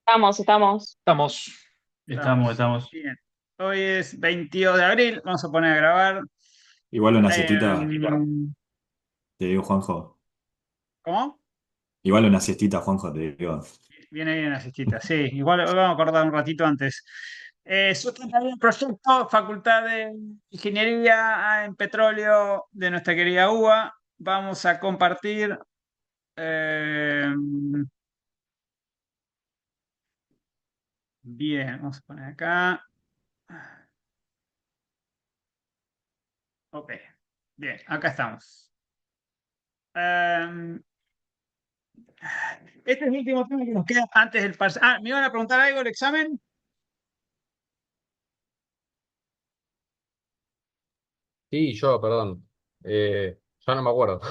Estamos. Estamos. Estamos. Bien. Hoy es 22 de abril. Vamos a poner a grabar. Igual una siestita, Em, te digo, Juanjo. ¿Cómo? Igual una siestita, Juanjo, te digo. Viene bien la siestita. Sí, igual hoy vamos a acordar un ratito antes. Sustentabilidad del proyecto, Facultad de Ingeniería en Petróleo de nuestra querida UBA. Vamos a compartir. em, Bien, vamos a poner acá. Ok, bien, acá estamos. Em, Este es el último tema que nos queda antes del parcial. Ah, ¿me iban a preguntar algo el examen? Sí, yo, perdón. Ya no me acuerdo.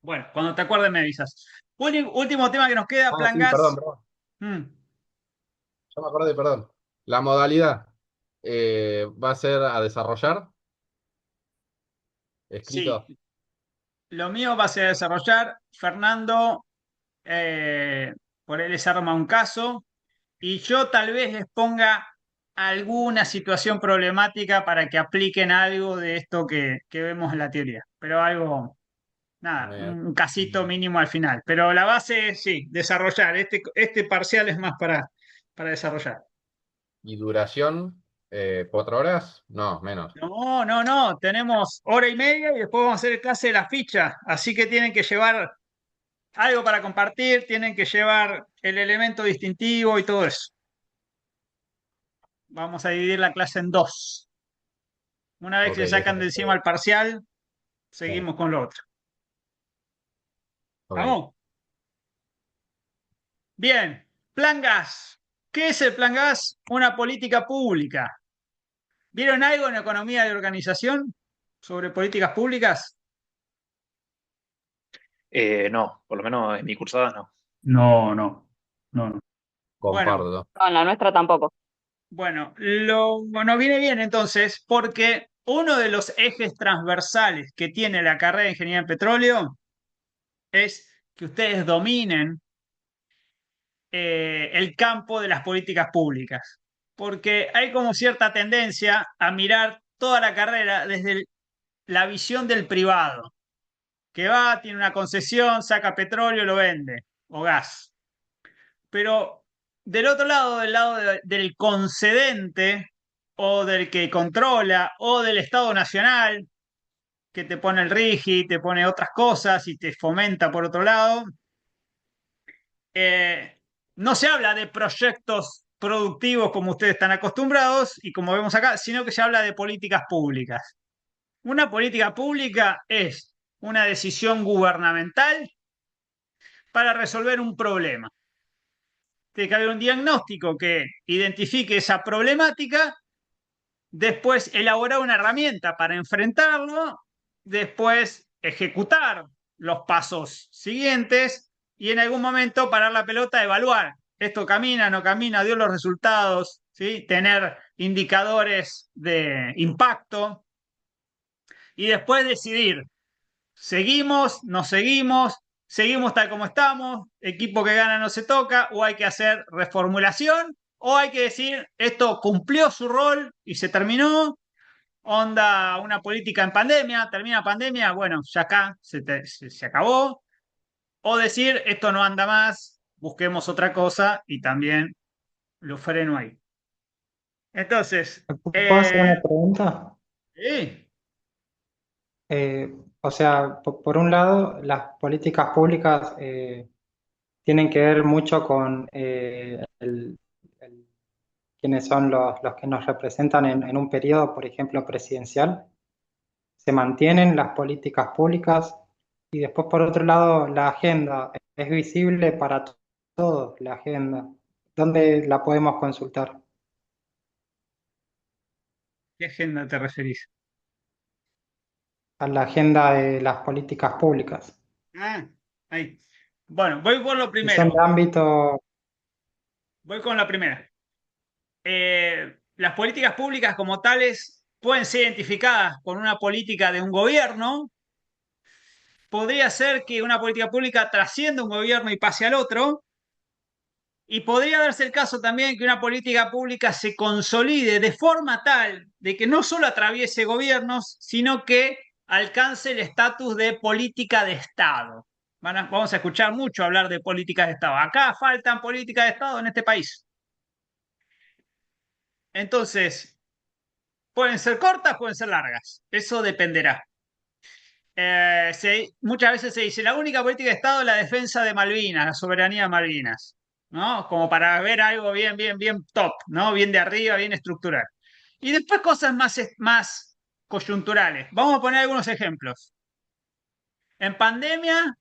Bueno, cuando te acuerdes me avisas. Último tema que nos queda, Ah, plan sí, perdón, gas. perdón. Mm, Ya me acordé, perdón. La modalidad va a ser a desarrollar, sí, escrito. lo mío va a ser desarrollar. Fernando, eh, por él les arma un caso y yo tal vez les ponga alguna situación problemática para que apliquen algo de esto que vemos en la teoría. Pero algo, nada, Bien. un casito mínimo al final. Pero la base es, sí, desarrollar. Este parcial es más para desarrollar. ¿Y duración? ¿4 horas? No, menos. No, no, no, tenemos hora y media y después vamos a hacer clase de la ficha, así que tienen que llevar algo para compartir, tienen que llevar el elemento distintivo y todo eso. Vamos a dividir la clase en dos. Una vez Ok, que se sacan eso de es. encima el parcial, Claro. seguimos con lo otro. Ok. ¿Vamos? Bien, plan gas. ¿Qué es el plan gas? Una política pública. ¿Vieron algo en economía de organización sobre políticas públicas? No, por lo menos en mi cursada no. No, no, no, no. Bueno, Comparto. No, en la nuestra tampoco. bueno, nos viene bien entonces porque uno de los ejes transversales que tiene la carrera de Ingeniería en Petróleo es que ustedes dominen el campo de las políticas públicas, porque hay como cierta tendencia a mirar toda la carrera desde la visión del privado, que va, tiene una concesión, saca petróleo, lo vende, o gas. Pero del otro lado, del lado del concedente o del que controla o del Estado Nacional, que te pone el RIGI, te pone otras cosas y te fomenta por otro lado, eh, no se habla de proyectos productivos como ustedes están acostumbrados y como vemos acá, sino que se habla de políticas públicas. Una política pública es una decisión gubernamental para resolver un problema. Tiene que haber un diagnóstico que identifique esa problemática, después elaborar una herramienta para enfrentarlo, después ejecutar los pasos siguientes y en algún momento parar la pelota, evaluar. Esto camina, no camina, dio los resultados, ¿sí? Tener indicadores de impacto y después decidir, ¿seguimos, no seguimos? ¿Seguimos tal como estamos? ¿Equipo que gana no se toca? ¿O hay que hacer reformulación? ¿O hay que decir, esto cumplió su rol y se terminó? Onda, una política en pandemia, termina pandemia, bueno, ya acá se acabó. O decir, esto no anda más, busquemos otra cosa y también lo freno ahí. Entonces, ¿Puedo hacer una pregunta? sí, O sea, por un lado, las políticas públicas tienen que ver mucho con quiénes son los que nos representan en un periodo, por ejemplo, presidencial. Se mantienen las políticas públicas y después, por otro lado, la agenda es visible para todos, la agenda. ¿Dónde la podemos consultar? ¿qué agenda te referís? A la agenda de las políticas públicas. Ah, ahí. Bueno, voy por lo Si son de primero. ámbito. Voy con la primera. Las políticas públicas como tales pueden ser identificadas con una política de un gobierno, podría ser que una política pública trascienda un gobierno y pase al otro, y podría darse el caso también que una política pública se consolide de forma tal de que no solo atraviese gobiernos, sino que alcance el estatus de política de Estado. Vamos a escuchar mucho hablar de políticas de Estado. Acá faltan políticas de Estado en este país. Entonces, pueden ser cortas, pueden ser largas. Eso dependerá. Muchas veces se dice, la única política de Estado es la defensa de Malvinas, la soberanía de Malvinas, ¿no? Como para ver algo bien, bien, bien top, ¿no? Bien de arriba, bien estructural. Y después cosas más coyunturales. Vamos a poner algunos ejemplos. En pandemia,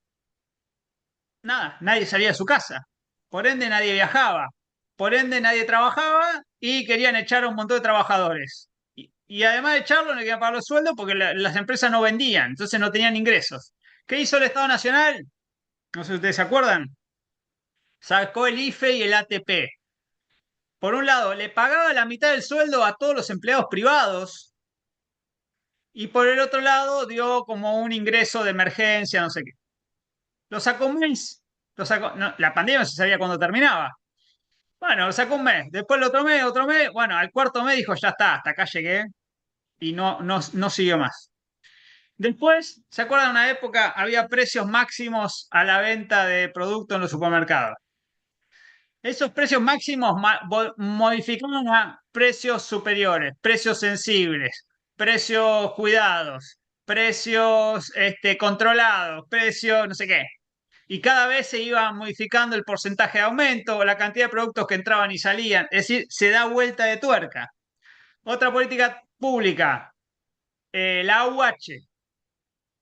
nada, nadie salía de su casa. Por ende, nadie viajaba. Por ende, nadie trabajaba y querían echar a un montón de trabajadores. Y además de echarlo, no querían pagar los sueldos porque las empresas no vendían, entonces no tenían ingresos. ¿Qué hizo el Estado Nacional? No sé si ustedes se acuerdan. Sacó el IFE y el ATP. Por un lado, le pagaba la mitad del sueldo a todos los empleados privados y por el otro lado dio como un ingreso de emergencia, no sé qué. Lo sacó un mes. No, la pandemia no se sabía cuándo terminaba. Bueno, lo sacó un mes. Después el otro mes, otro mes. Bueno, al cuarto mes dijo, ya está, hasta acá llegué y no siguió más. Después, ¿se acuerdan? En una época había precios máximos a la venta de productos en los supermercados. Esos precios máximos modificaron a precios superiores, precios sensibles, precios cuidados, precios controlados, precios no sé qué. Y cada vez se iba modificando el porcentaje de aumento o la cantidad de productos que entraban y salían. Es decir, se da vuelta de tuerca. Otra política pública, la AUH,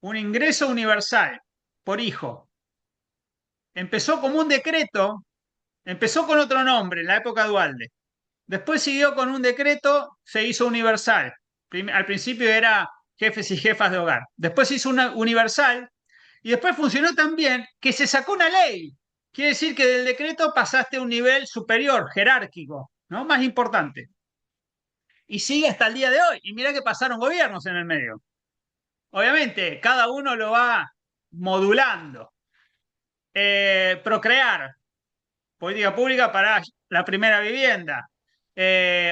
un ingreso universal por hijo. Empezó como un decreto, empezó con otro nombre en la época de Duhalde. Después siguió con un decreto, se hizo universal. Al principio era jefes y jefas de hogar. Después se hizo una universal y después funcionó tan bien que se sacó una ley. Quiere decir que del decreto pasaste a un nivel superior, jerárquico, ¿no? Más importante. Y sigue hasta el día de hoy. Y mira que pasaron gobiernos en el medio. Obviamente, cada uno lo va modulando. Procrear, política pública para la primera vivienda,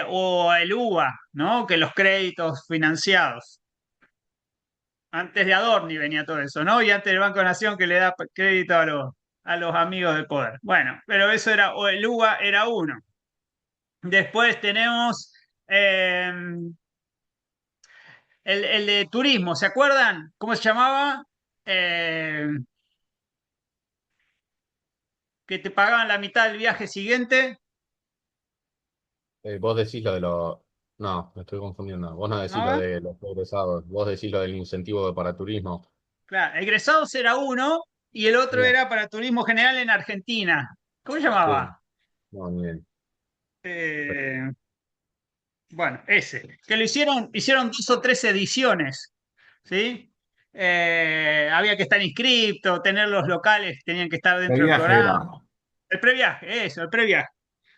o el UBA, ¿no? Que los créditos financiados. Antes de Adorni venía todo eso, ¿no? Y antes del Banco de Nación que le da crédito a los amigos del poder. Bueno, pero eso era, o el UBA era uno. Después tenemos el de turismo, ¿se acuerdan? ¿Cómo se llamaba? Que te pagaban la mitad del viaje siguiente, Vos decís lo de los... No, me estoy confundiendo. Vos no decís lo ¿no? de los egresados. Vos decís lo del incentivo para turismo. Claro, egresados era uno y el otro Bien, era para turismo general en Argentina. ¿Cómo se sí. llamaba? No, ni bien. Eh, bueno, ese. Que lo hicieron 2 o 3 ediciones, ¿sí? Había que estar inscripto, tener los locales, tenían que estar El dentro del viaje programa. era. El previaje, eso, el previaje.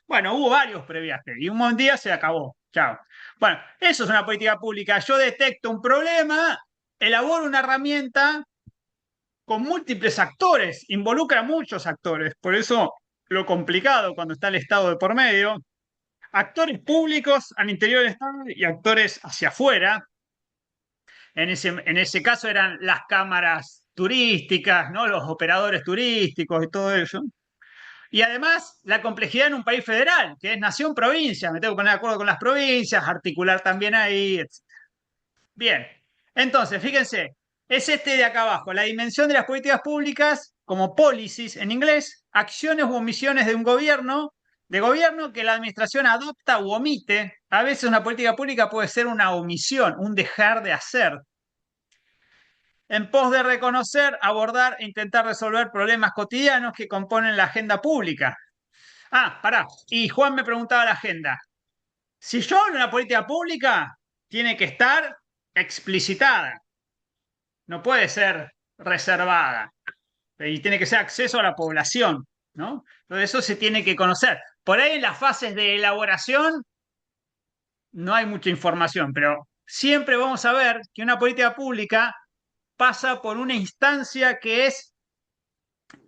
Bueno, hubo varios previajes y un buen día se acabó. Chao. Bueno, eso es una política pública. Yo detecto un problema, elaboro una herramienta con múltiples actores, involucra a muchos actores. Por eso lo complicado cuando está el Estado de por medio. Actores públicos al interior del Estado y actores hacia afuera. En ese caso eran las cámaras turísticas, ¿no? Los operadores turísticos y todo eso. Y además, la complejidad en un país federal, que es nación-provincia. Me tengo que poner de acuerdo con las provincias, articular también ahí, etc. Bien, entonces, fíjense, es este de acá abajo, la dimensión de las políticas públicas como policies en inglés, acciones u omisiones de un gobierno que la administración adopta u omite. A veces una política pública puede ser una omisión, un dejar de hacer, en pos de reconocer, abordar e intentar resolver problemas cotidianos que componen la agenda pública. Ah, pará. Y Juan me preguntaba la agenda. Si yo hablo de una política pública, tiene que estar explicitada. No puede ser reservada. Y tiene que ser acceso a la población, ¿no? Entonces eso se tiene que conocer. Por ahí en las fases de elaboración no hay mucha información, pero siempre vamos a ver que una política pública pasa por una instancia que es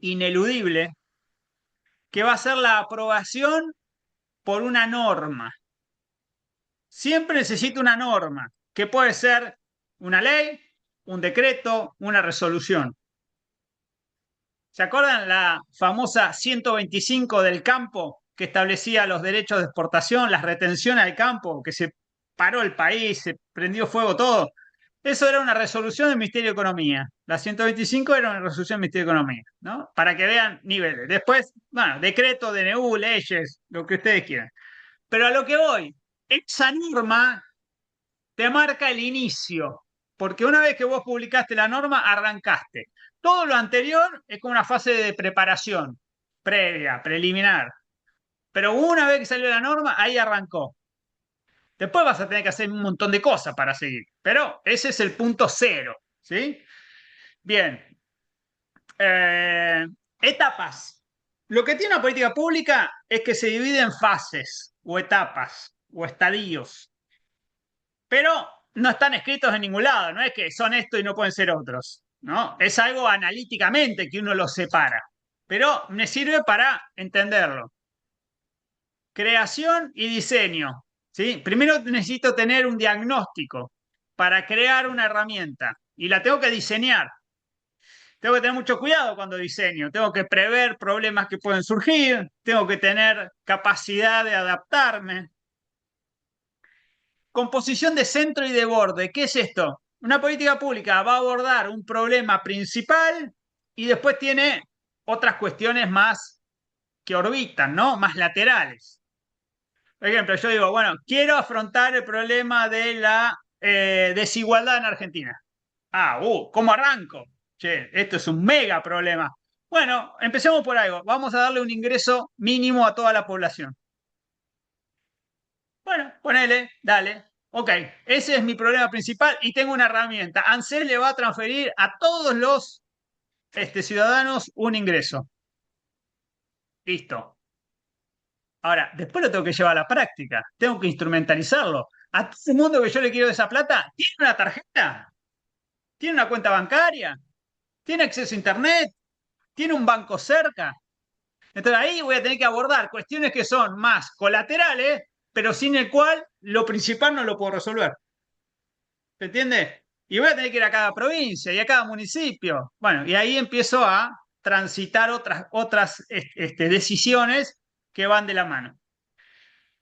ineludible, que va a ser la aprobación por una norma. Siempre necesita una norma, que puede ser una ley, un decreto, una resolución. ¿Se acuerdan la famosa 125 del campo que establecía los derechos de exportación, las retenciones al campo, que se paró el país, se prendió fuego todo? Eso era una resolución del Ministerio de Economía. La 125 era una resolución del Ministerio de Economía, ¿no? Para que vean niveles. Después, bueno, decreto, DNU, leyes, lo que ustedes quieran. Pero a lo que voy, esa norma te marca el inicio, porque una vez que vos publicaste la norma, arrancaste. Todo lo anterior es como una fase de preparación, previa, preliminar. Pero una vez que salió la norma, ahí arrancó. Después vas a tener que hacer un montón de cosas para seguir, pero ese es el punto cero, ¿sí? Bien. Etapas. Lo que tiene una política pública es que se divide en fases, o etapas, o estadios. Pero no están escritos en ningún lado, no es que son esto y no pueden ser otros, ¿no? Es algo analíticamente que uno los separa, pero me sirve para entenderlo. Creación y diseño, ¿sí? Primero necesito tener un diagnóstico para crear una herramienta y la tengo que diseñar. Tengo que tener mucho cuidado cuando diseño, tengo que prever problemas que pueden surgir, tengo que tener capacidad de adaptarme. Composición de centro y de borde. ¿Qué es esto? Una política pública va a abordar un problema principal y después tiene otras cuestiones más que orbitan, ¿no? Más laterales. Por ejemplo, yo digo, bueno, quiero afrontar el problema de la desigualdad en Argentina. ¿Cómo arranco? Che, esto es un mega problema. Bueno, empecemos por algo. Vamos a darle un ingreso mínimo a toda la población. Bueno, ponele, dale. Ok, ese es mi problema principal y tengo una herramienta. ANSES le va a transferir a todos los ciudadanos un ingreso. Listo. Ahora, después lo tengo que llevar a la práctica. Tengo que instrumentalizarlo. A todo el mundo que yo le quiero de esa plata, ¿tiene una tarjeta? ¿Tiene una cuenta bancaria? ¿Tiene acceso a internet? ¿Tiene un banco cerca? Entonces ahí voy a tener que abordar cuestiones que son más colaterales, pero sin el cual lo principal no lo puedo resolver. ¿Se entiende? Y voy a tener que ir a cada provincia y a cada municipio. Bueno, y ahí empiezo a transitar otras decisiones que van de la mano.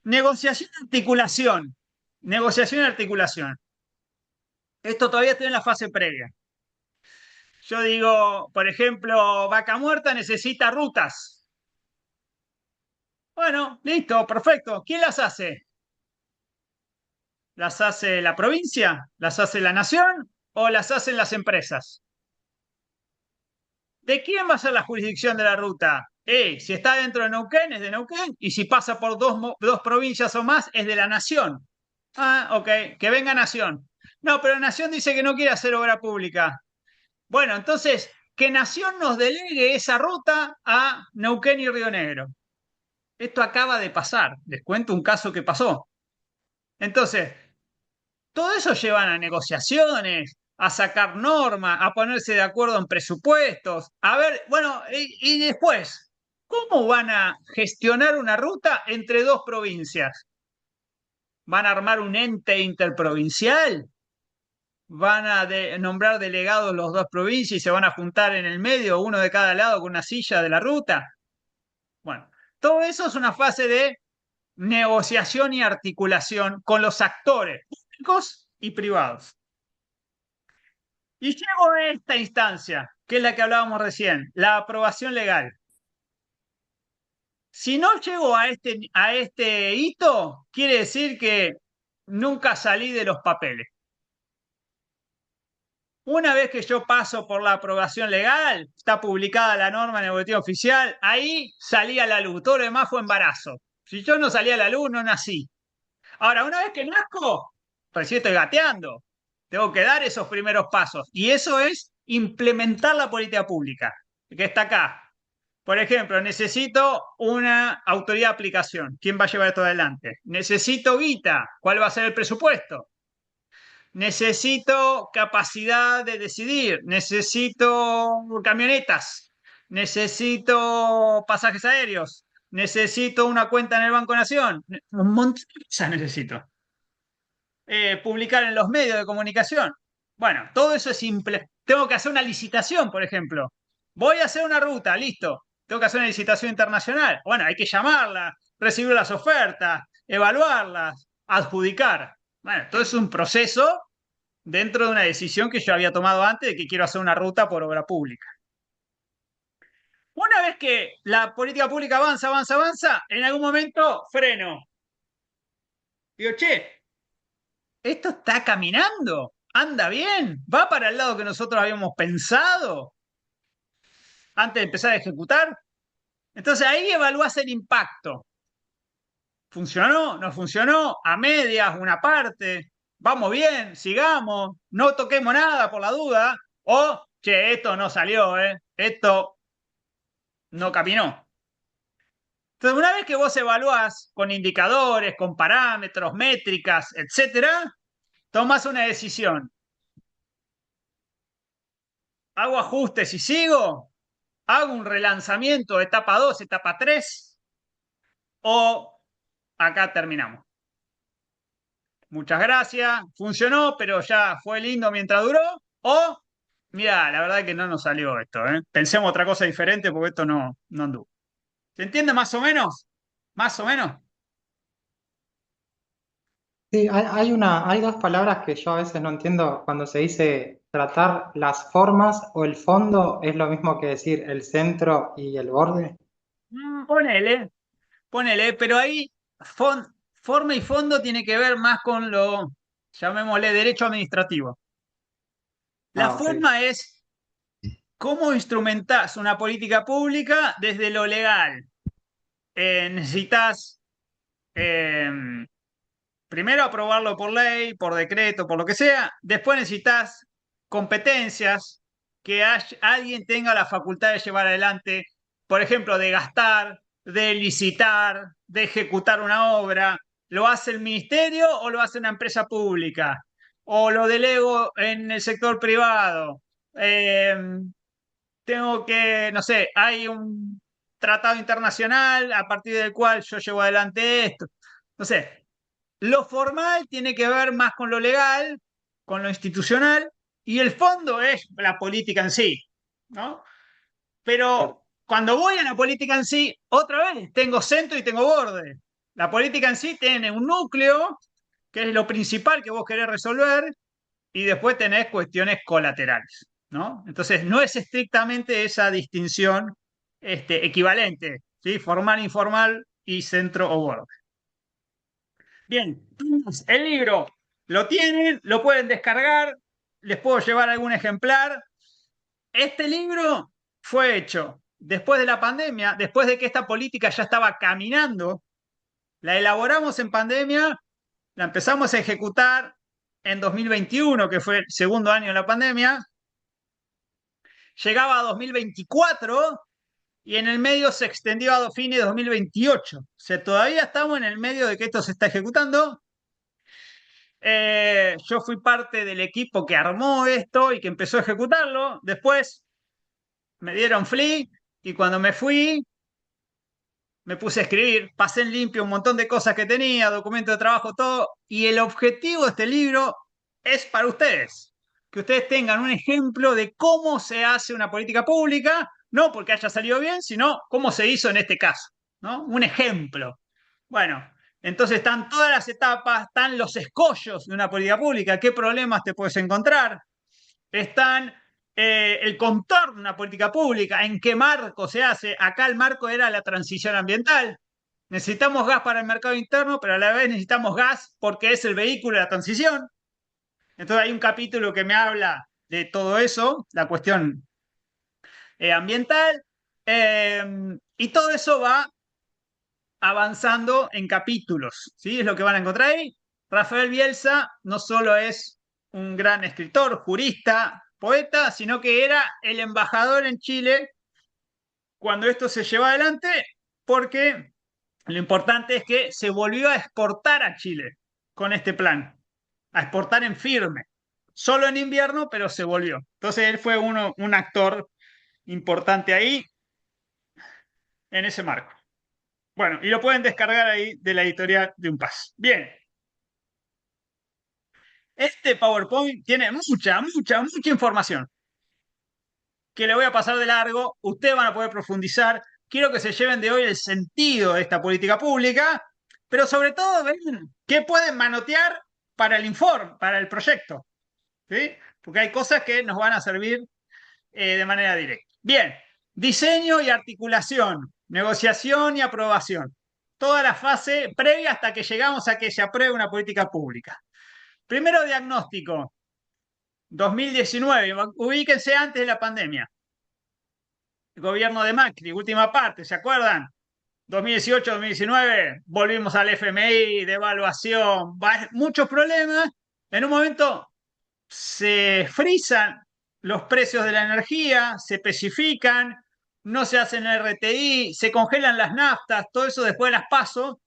Negociación y articulación. Negociación y articulación. Esto todavía está en la fase previa. Yo digo, por ejemplo, Vaca Muerta necesita rutas. Bueno, listo, perfecto. ¿Quién las hace? ¿Las hace la provincia? ¿Las hace la nación? ¿O las hacen las empresas? ¿De quién va a ser la jurisdicción de la ruta? Si está dentro de Neuquén, es de Neuquén, y si pasa por dos provincias o más, es de la nación. Ok, que venga Nación. No, pero Nación dice que no quiere hacer obra pública. Bueno, entonces, que Nación nos delegue esa ruta a Neuquén y Río Negro. Esto acaba de pasar. Les cuento un caso que pasó. Entonces, todo eso llevan a negociaciones, a sacar normas, a ponerse de acuerdo en presupuestos. A ver, bueno, y después, ¿cómo van a gestionar una ruta entre dos provincias? ¿Van a armar un ente interprovincial? ¿Van a nombrar delegados los dos provincias y se van a juntar en el medio, uno de cada lado con una silla de la ruta? Bueno, todo eso es una fase de negociación y articulación con los actores públicos y privados. Y llego a esta instancia, que es la que hablábamos recién, la aprobación legal. Si no llego a este hito, quiere decir que nunca salí de los papeles. Una vez que yo paso por la aprobación legal, está publicada la norma en el boletín oficial, ahí salí a la luz, todo lo demás fue embarazo. Si yo no salí a la luz, no nací. Ahora, una vez que nazco, recién estoy gateando. Tengo que dar esos primeros pasos. Y eso es implementar la política pública, que está acá. Por ejemplo, necesito una autoridad de aplicación. ¿Quién va a llevar esto adelante? Necesito guita. ¿Cuál va a ser el presupuesto? necesito capacidad de decidir, necesito camionetas, necesito pasajes aéreos, necesito una cuenta en el Banco Nación, un montón de cosas necesito. Publicar en los medios de comunicación. Bueno, todo eso es simple. Tengo que hacer una licitación, por ejemplo. Voy a hacer una ruta, listo. Tengo que hacer una licitación internacional. Bueno, hay que llamarla, recibir las ofertas, evaluarlas, adjudicar. Bueno, todo es un proceso dentro de una decisión que yo había tomado antes de que quiero hacer una ruta por obra pública. Una vez que la política pública avanza, avanza, avanza, en algún momento freno. Digo, che, esto está caminando, anda bien, va para el lado que nosotros habíamos pensado antes de empezar a ejecutar. Entonces ahí evalúas el impacto. ¿Funcionó? ¿No funcionó? ¿A medias? ¿Una parte? ¿Vamos bien? ¿Sigamos? ¿No toquemos nada por la duda? O, che, esto no salió, esto no caminó. Entonces, una vez que vos evaluás con indicadores, con parámetros, métricas, etcétera, tomás una decisión. ¿Hago ajustes y sigo? ¿Hago un relanzamiento, etapa 2, etapa 3? ¿O acá terminamos? Muchas gracias, funcionó, pero ya fue lindo mientras duró. O, mira, la verdad que no nos salió esto, ¿eh? Pensemos otra cosa diferente porque esto no anduvo. ¿Se entiende más o menos? ¿Más o menos? Sí, hay dos palabras que yo a veces no entiendo cuando se dice tratar las formas o el fondo, ¿es lo mismo que decir el centro y el borde? Ponele, ponele, pero ahí forma y fondo tiene que ver más con lo, llamémosle, derecho administrativo. La Ah, ok. forma es cómo instrumentás una política pública desde lo legal. Necesitas primero aprobarlo por ley, por decreto, por lo que sea. Después necesitas competencias que alguien tenga la facultad de llevar adelante, por ejemplo, de gastar, de licitar, de ejecutar una obra. ¿Lo hace el ministerio o lo hace una empresa pública? ¿O lo delego en el sector privado? Eh, Tengo que, no sé, hay un tratado internacional a partir del cual yo llevo adelante esto. No sé, lo formal tiene que ver más con lo legal, con lo institucional, y el fondo es la política en sí, ¿no? Pero cuando voy a la política en sí, otra vez tengo centro y tengo borde. La política en sí tiene un núcleo, que es lo principal que vos querés resolver, y después tenés cuestiones colaterales, ¿no? Entonces, no es estrictamente esa distinción equivalente, ¿sí? Formal, informal y centro o borde. Bien, el libro lo tienen, lo pueden descargar, les puedo llevar algún ejemplar. Este libro fue hecho después de la pandemia, después de que esta política ya estaba caminando, la elaboramos en pandemia, la empezamos a ejecutar en 2021, que fue el segundo año de la pandemia, llegaba a 2024 y en el medio se extendió a fines de 2028. O sea, todavía estamos en el medio de que esto se está ejecutando. Yo fui parte del equipo que armó esto y que empezó a ejecutarlo. Después me dieron flea y cuando me fui me puse a escribir, pasé en limpio un montón de cosas que tenía, documento de trabajo, todo. Y el objetivo de este libro es para ustedes, que ustedes tengan un ejemplo de cómo se hace una política pública, no porque haya salido bien, sino cómo se hizo en este caso, ¿no? Un ejemplo. Bueno, entonces están todas las etapas, están los escollos de una política pública, qué problemas te puedes encontrar, están el contorno de una política pública, en qué marco se hace. Acá el marco era la transición ambiental. Necesitamos gas para el mercado interno, pero a la vez necesitamos gas porque es el vehículo de la transición. Entonces hay un capítulo que me habla de todo eso, la cuestión ambiental, y todo eso va avanzando en capítulos, ¿sí? Es lo que van a encontrar ahí. Rafael Bielsa no solo es un gran escritor, jurista, poeta, sino que era el embajador en Chile cuando esto se llevó adelante, porque lo importante es que se volvió a exportar a Chile con este plan. a exportar en firme. Solo en invierno, pero se volvió. Entonces él fue un actor importante ahí, en ese marco. Bueno, y lo pueden descargar ahí de la editorial de Unpaz. Bien. Este PowerPoint tiene mucha información que le voy a pasar de largo. Ustedes van a poder profundizar. Quiero que se lleven de hoy el sentido de esta política pública, pero sobre todo ven qué pueden manotear para el informe, para el proyecto. ¿Sí? Porque hay cosas que nos van a servir de manera directa. Bien, diseño y articulación, negociación y aprobación. Toda la fase previa hasta que llegamos a que se apruebe una política pública. Primero, diagnóstico. 2019, ubíquense antes de la pandemia. El gobierno de Macri, última parte, ¿se acuerdan? 2018-2019, volvimos al FMI, devaluación, muchos problemas. En un momento se frisan los precios de la energía, se especifican, no se hacen RTI, se congelan las naftas, todo eso después las paso.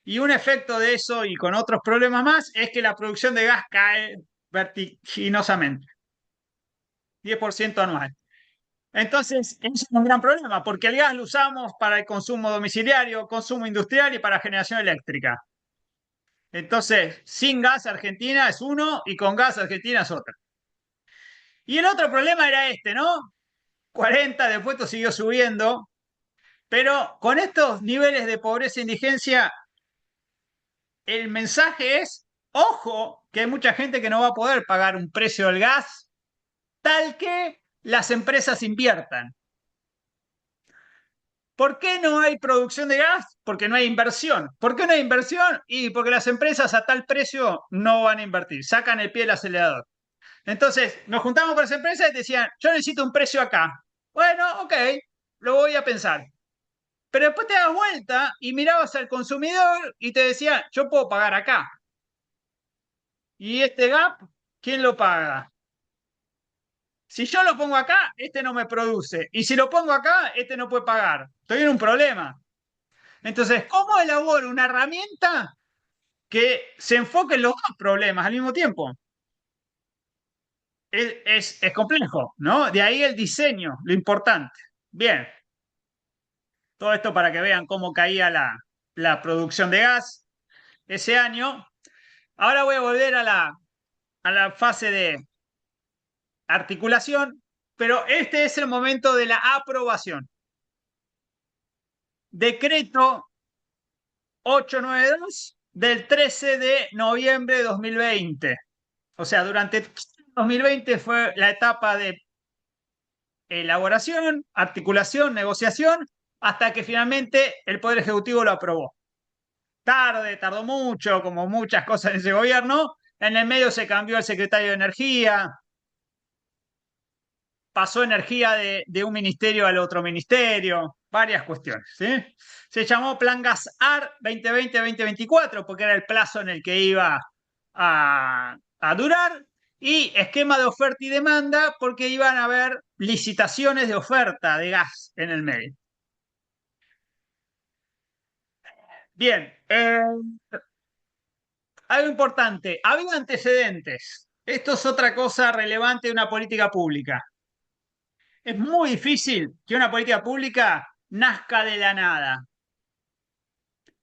Y un efecto de eso y con otros problemas más es que la producción de gas cae vertiginosamente, 10% anual. Entonces, es un gran problema, porque el gas lo usamos para el consumo domiciliario, consumo industrial y para generación eléctrica. Entonces, sin gas Argentina es uno y con gas Argentina es otro. Y el otro problema era este, ¿no? 40, después esto siguió subiendo, pero con estos niveles de pobreza e indigencia, el mensaje es, ojo, que hay mucha gente que no va a poder pagar un precio del gas tal que las empresas inviertan. ¿Por qué no hay producción de gas? Porque no hay inversión. ¿Por qué no hay inversión? Y porque las empresas a tal precio no van a invertir, sacan el pie del acelerador. Entonces, nos juntamos con las empresas y decían, yo necesito un precio acá. Bueno, ok, lo voy a pensar. Pero después te das vuelta y mirabas al consumidor y te decía, yo puedo pagar acá. ¿Y este gap, quién lo paga? Si yo lo pongo acá, este no me produce. Y si lo pongo acá, este no puede pagar. Estoy en un problema. Entonces, ¿cómo elaboro una herramienta que se enfoque en los dos problemas al mismo tiempo? Es complejo, ¿no? De ahí el diseño, lo importante. Bien. Todo esto para que vean cómo caía la producción de gas ese año. Ahora voy a volver a la fase de articulación, pero este es el momento de la aprobación. Decreto 892 del 13 de noviembre de 2020. O sea, durante 2020 fue la etapa de elaboración, articulación, negociación, hasta que finalmente el Poder Ejecutivo lo aprobó. Tardó mucho, como muchas cosas en ese gobierno. En el medio se cambió el secretario de Energía, pasó energía de un ministerio al otro ministerio, varias cuestiones, ¿sí? Se llamó Plan Gas AR 2020-2024 porque era el plazo en el que iba a durar, y esquema de oferta y demanda porque iban a haber licitaciones de oferta de gas en el medio. Bien, algo importante, había antecedentes. Esto es otra cosa relevante de una política pública. Es muy difícil que una política pública nazca de la nada,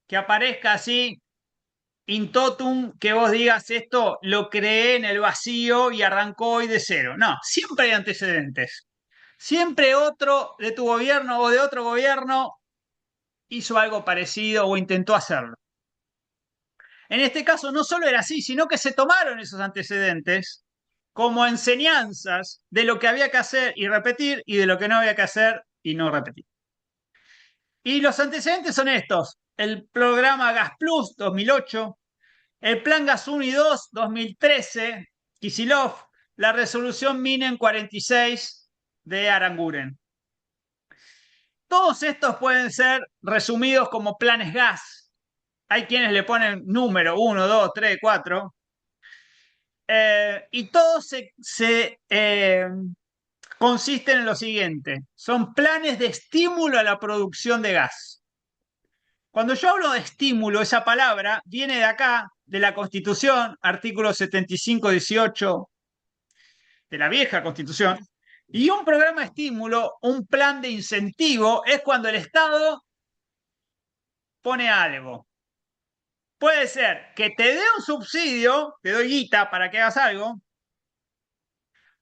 que aparezca así in totum, que vos digas esto lo creé en el vacío y arrancó hoy de cero. No, siempre hay antecedentes. Siempre otro de tu gobierno o de otro gobierno hizo algo parecido o intentó hacerlo. En este caso no solo era así, sino que se tomaron esos antecedentes como enseñanzas de lo que había que hacer y repetir y de lo que no había que hacer y no repetir. Y los antecedentes son estos: el programa Gas Plus 2008, el Plan Gas 1 y 2 2013, Kicillof, la resolución Minen 46 de Aranguren. Todos estos pueden ser resumidos como planes gas. Hay quienes le ponen número 1, 2, 3, 4. Y todos consisten en lo siguiente: son planes de estímulo a la producción de gas. Cuando yo hablo de estímulo, esa palabra viene de acá, de la Constitución, artículo 75-18 de la vieja Constitución, y un programa de estímulo, un plan de incentivo, es cuando el Estado pone algo. Puede ser que te dé un subsidio, te doy guita para que hagas algo,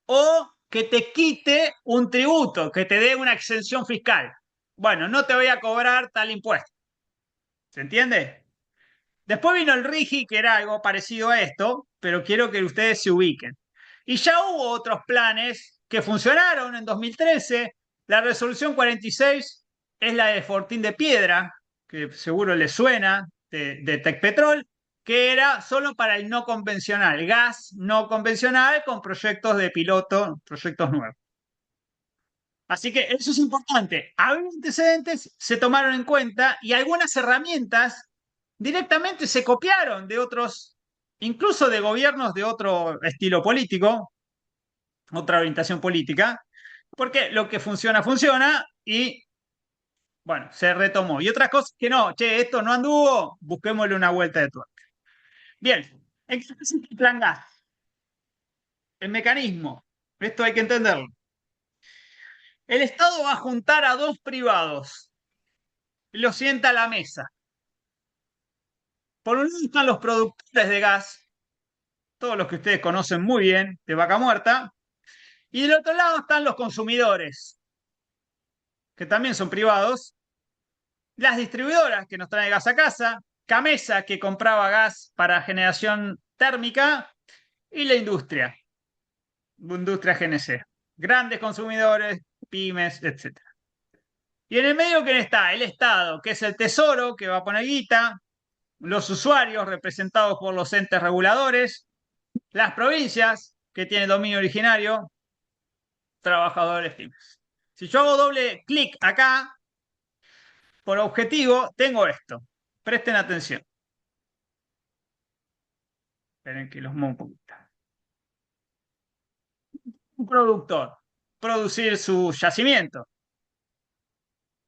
o que te quite un tributo, que te dé una exención fiscal. Bueno, no te voy a cobrar tal impuesto. ¿Se entiende? Después vino el RIGI, que era algo parecido a esto, pero quiero que ustedes se ubiquen. Y ya hubo otros planes que funcionaron en 2013. La resolución 46 es la de Fortín de Piedra, que seguro les suena, de Tecpetrol, que era solo para el no convencional, gas no convencional con proyectos de piloto, proyectos nuevos. Así que eso es importante. Había antecedentes, se tomaron en cuenta y algunas herramientas directamente se copiaron de otros, incluso de gobiernos de otro estilo político, otra orientación política, porque lo que funciona, funciona y, bueno, se retomó. Y otras cosas que no, che, esto no anduvo, busquémosle una vuelta de tuerca. Bien, ¿en qué consiste el plan gas? El mecanismo, esto hay que entenderlo. El Estado va a juntar a dos privados, los sienta a la mesa. Por un lado están los productores de gas, todos los que ustedes conocen muy bien, de Vaca Muerta, y del otro lado están los consumidores, que también son privados, las distribuidoras que nos traen gas a casa, Camesa que compraba gas para generación térmica, y la industria GNC, grandes consumidores, pymes, etc. Y en el medio, ¿quién está? El Estado, que es el Tesoro, que va a poner guita, los usuarios representados por los entes reguladores, las provincias, que tienen dominio originario, trabajadores, pymes. Si yo hago doble clic acá, por objetivo, tengo esto. Presten atención. Esperen que los muevo un poquito. Un productor, producir su yacimiento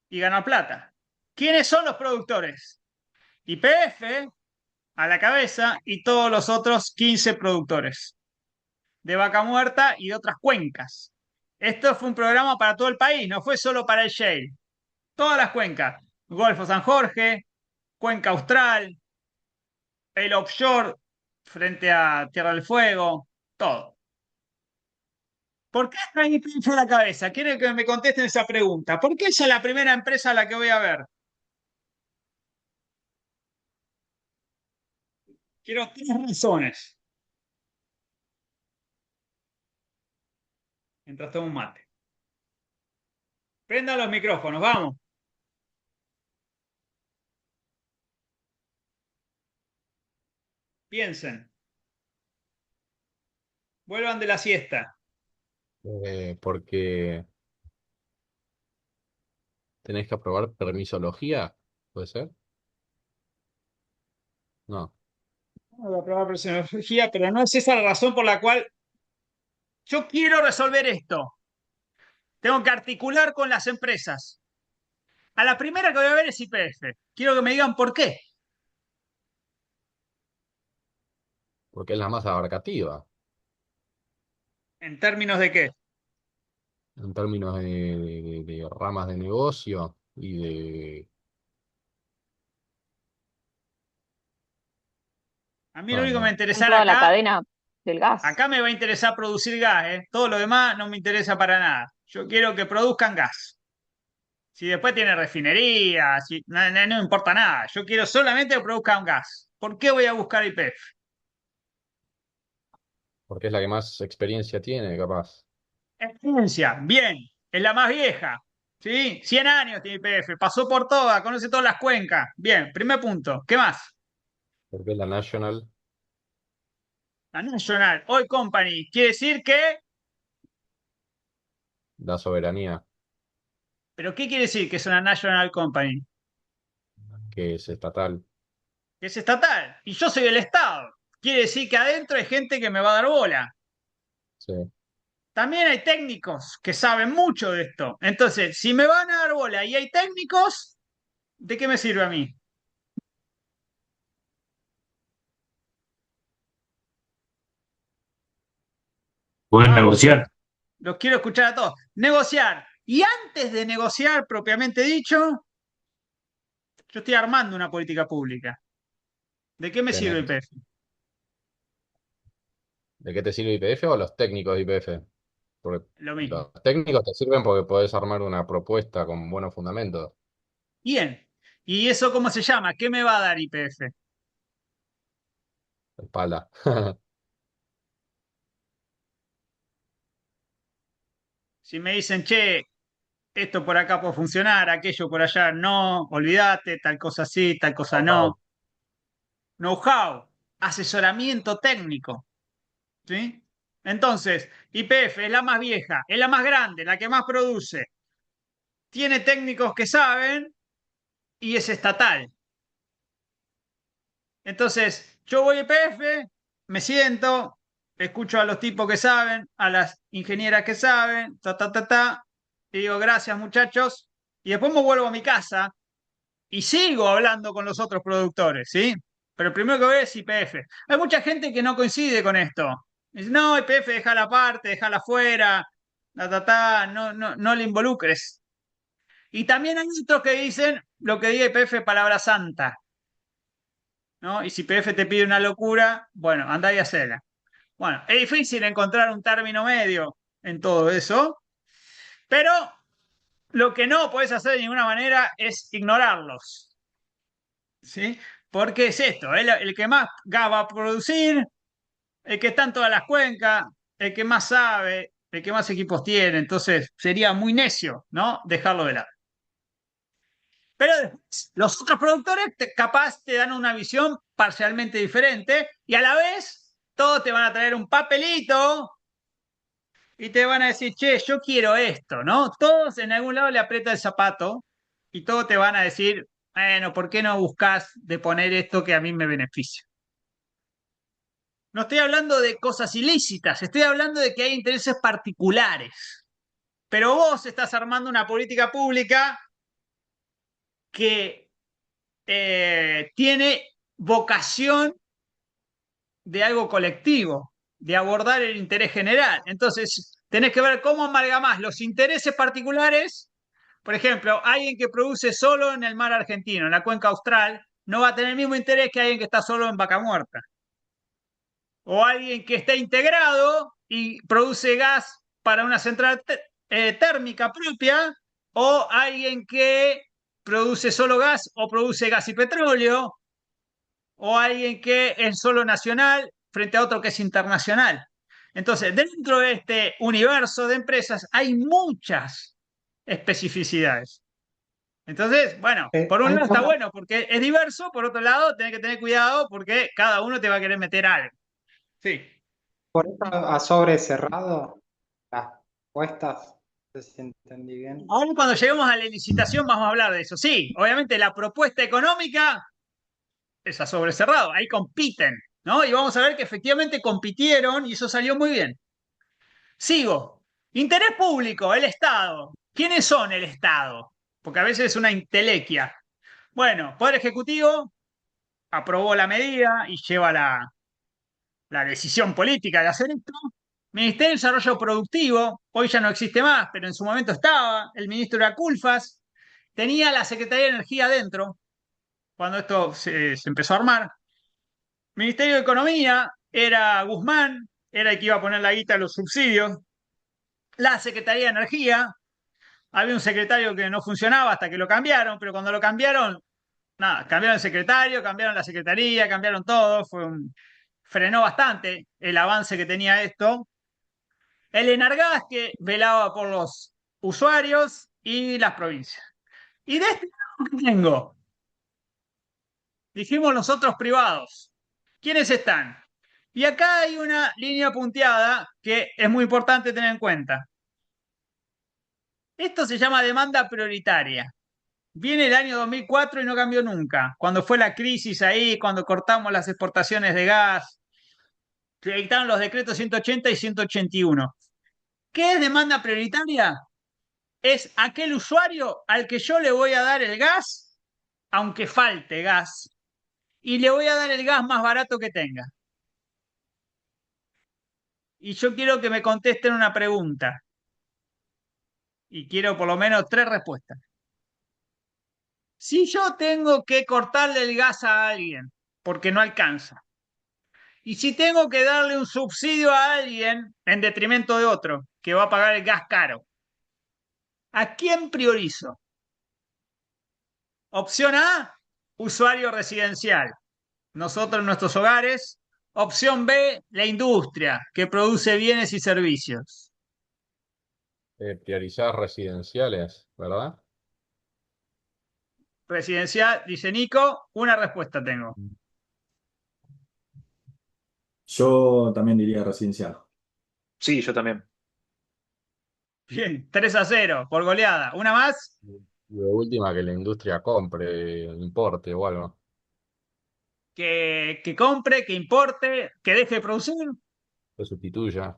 y ganar plata. ¿Quiénes son los productores? YPF a la cabeza y todos los otros 15 productores de Vaca Muerta y de otras cuencas. Esto fue un programa para todo el país, no fue solo para el shale. Todas las cuencas. Golfo San Jorge, Cuenca Austral, el offshore frente a Tierra del Fuego, todo. ¿Por qué está YPF a la cabeza? Quiero que me contesten esa pregunta. ¿Por qué esa es la primera empresa a la que voy a ver? Quiero tres razones. Mientras tomo un mate. Prendan los micrófonos, vamos. Piensen. Vuelvan de la siesta. Porque tenés que aprobar permisología, ¿puede ser? No. No voy a probar personología, pero no es esa la razón por la cual yo quiero resolver esto. Tengo que articular con las empresas. A la primera que voy a ver es YPF. Quiero que me digan por qué. Porque es la más abarcativa ¿En términos de qué? en términos de ramas de negocio y de... A mí lo único que me va a En interesar toda la acá, cadena del gas. acá me va a interesar producir gas, ¿eh? Todo lo demás no me interesa para nada. Yo quiero que produzcan gas. Si después tiene refinería, si, no me importa nada. Yo quiero solamente que produzcan gas. ¿Por qué voy a buscar YPF? Porque es la que más experiencia tiene, capaz. Experiencia, bien, es la más vieja. ¿Sí? 100 años tiene YPF, pasó por todas, conoce todas las cuencas. Bien, primer punto. ¿Qué más? Porque es la National, La National Oil Company. Quiere decir que. da soberanía, ¿Pero qué quiere decir que es una National Oil Company? que es estatal. Que es estatal. Y yo soy el Estado. Quiere decir que adentro hay gente que me va a dar bola. Sí. También hay técnicos que saben mucho de esto. Entonces, si me van a dar bola y hay técnicos, ¿de qué me sirve a mí? Pueden Vamos. negociar. Los quiero escuchar a todos. Negociar. Y antes de negociar, propiamente dicho, yo estoy armando una política pública. ¿De qué me sirve Tenés. YPF? ¿De qué te sirve YPF o los técnicos de YPF? Porque Lo mismo. los técnicos te sirven porque podés armar una propuesta con buenos fundamentos. Bien. ¿Y eso cómo se llama? ¿Qué me va a dar YPF? Espalda. Si me dicen, che, esto por acá puede funcionar, aquello por allá no, olvídate, tal cosa sí, tal cosa no. Know-how, asesoramiento técnico. ¿Sí? Entonces, YPF es la más vieja, es la más grande, la que más produce. Tiene técnicos que saben y es estatal. Entonces, yo voy a YPF, me siento, escucho a los tipos que saben, a las ingenieras que saben, y digo, gracias muchachos, y después me vuelvo a mi casa y sigo hablando con los otros productores, ¿sí? Pero el primero que voy es YPF. Hay mucha gente que no coincide con esto. Dice, no, YPF, déjala aparte, déjala afuera, no, no, no le involucres. Y también hay otros que dicen lo que diga YPF es palabra santa, ¿no? Y si YPF te pide una locura, bueno, andá y hacela. Bueno, es difícil encontrar un término medio en todo eso, pero lo que no puedes hacer de ninguna manera es ignorarlos. ¿Sí? Porque es esto, el que más gas va a producir, el que está en todas las cuencas, el que más sabe, el que más equipos tiene, entonces sería muy necio, ¿no? Dejarlo de lado. Pero después, los otros productores capaz te dan una visión parcialmente diferente y a la vez todos te van a traer un papelito y te van a decir, che, yo quiero esto, ¿no? Todos en algún lado le aprieta el zapato y todos te van a decir, bueno, ¿por qué no buscas de poner esto que a mí me beneficia? No estoy hablando de cosas ilícitas, estoy hablando de que hay intereses particulares. Pero vos estás armando una política pública que tiene vocación de algo colectivo, de abordar el interés general. Entonces, tenés que ver cómo amalgamás los intereses particulares. Por ejemplo, alguien que produce solo en el mar argentino, en la cuenca austral, no va a tener el mismo interés que alguien que está solo en Vaca Muerta. O alguien que está integrado y produce gas para una central térmica propia, o alguien que produce solo gas o produce gas y petróleo, o alguien que es solo nacional frente a otro que es internacional. Entonces, dentro de este universo de empresas hay muchas especificidades. Entonces, bueno, por un lado está bueno porque es diverso, por otro lado tenés que tener cuidado porque cada uno te va a querer meter algo. Sí. Por eso a sobre cerrado las propuestas, no sé si entendí bien. Ahora cuando lleguemos a la licitación vamos a hablar de eso. Sí, obviamente la propuesta económica es a sobre cerrado, ahí compiten, ¿no? Y vamos a ver que efectivamente compitieron y eso salió muy bien. Sigo. Interés público, el Estado. ¿Quiénes son el Estado? Porque a veces es una intelequia. Bueno, Poder Ejecutivo aprobó la medida y lleva la decisión política de hacer esto. Ministerio de Desarrollo Productivo, hoy ya no existe más, pero en su momento estaba, el ministro era Culfas, tenía la Secretaría de Energía adentro, cuando esto se empezó a armar. Ministerio de Economía era Guzmán, era el que iba a poner la guita a los subsidios. La Secretaría de Energía, había un secretario que no funcionaba hasta que lo cambiaron, pero cuando lo cambiaron, nada, cambiaron el secretario, cambiaron la secretaría, cambiaron todo, frenó bastante el avance que tenía esto. El Enargás, que velaba por los usuarios y las provincias. Y de este lado, ¿qué tengo? Dijimos los otros privados. ¿Quiénes están? Y acá hay una línea punteada que es muy importante tener en cuenta. Esto se llama demanda prioritaria. Viene el año 2004 y no cambió nunca. Cuando fue la crisis ahí, cuando cortamos las exportaciones de gas, se dictaron los decretos 180 y 181. ¿Qué es demanda prioritaria? Es aquel usuario al que yo le voy a dar el gas, aunque falte gas, y le voy a dar el gas más barato que tenga. y yo quiero que me contesten una pregunta. Y quiero por lo menos 3 respuestas. Si yo tengo que cortarle el gas a alguien porque no alcanza, y si tengo que darle un subsidio a alguien en detrimento de otro que va a pagar el gas caro, ¿a quién priorizo? Opción A, usuario residencial. Nosotros en nuestros hogares. Opción B, la industria que produce bienes y servicios. Priorizar residenciales, ¿verdad? Residencial, dice Nico, una respuesta tengo. Yo también diría residencial. Sí, yo también. Bien, 3-0 por goleada. ¿Una más? Y de última, que la industria compre, importe o algo. Que compre, que importe, que deje de producir, Que sustituya.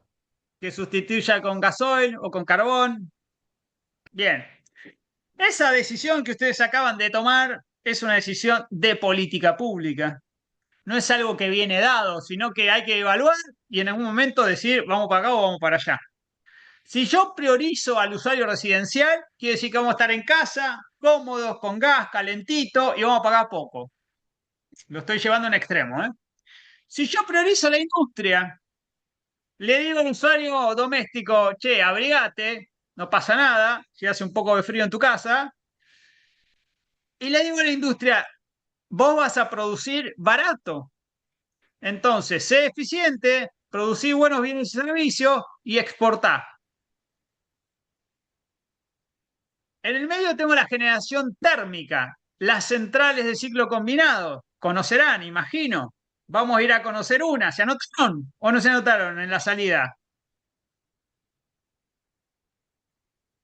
que sustituya con gasoil o con carbón. Bien, esa decisión que ustedes acaban de tomar es una decisión de política pública. No es algo que viene dado, sino que hay que evaluar y en algún momento decir, vamos para acá o vamos para allá. Si yo priorizo al usuario residencial, quiere decir que vamos a estar en casa, cómodos, con gas, calentito y vamos a pagar poco. Lo estoy llevando a un extremo, ¿eh? Si yo priorizo la industria, le digo al usuario doméstico, che, abrigate, no pasa nada, si hace un poco de frío en tu casa, y le digo a la industria, vos vas a producir barato. Entonces, sé eficiente, producí buenos bienes y servicios y exportá. En el medio tengo la generación térmica, las centrales de ciclo combinado. Conocerán, imagino. Vamos a ir a conocer una. ¿Se anotaron o no se anotaron en la salida?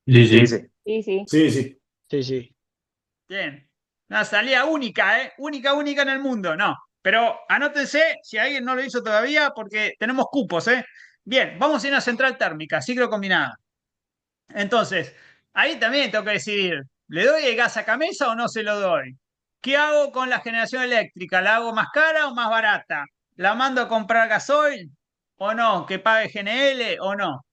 Sí, Sí, sí. sí. Sí, sí. Sí, sí. Sí, sí. Bien. Una salida única, ¿eh? Única, única en el mundo. No. Pero anótense si alguien no lo hizo todavía porque tenemos cupos, ¿eh? Bien, vamos a ir a una central térmica, ciclo combinado. Entonces, ahí también tengo que decidir, ¿le doy el gas a Camesa o no se lo doy? ¿Qué hago con la generación eléctrica? ¿La hago más cara o más barata? ¿La mando a comprar gasoil o no? ¿Que pague GNL o no?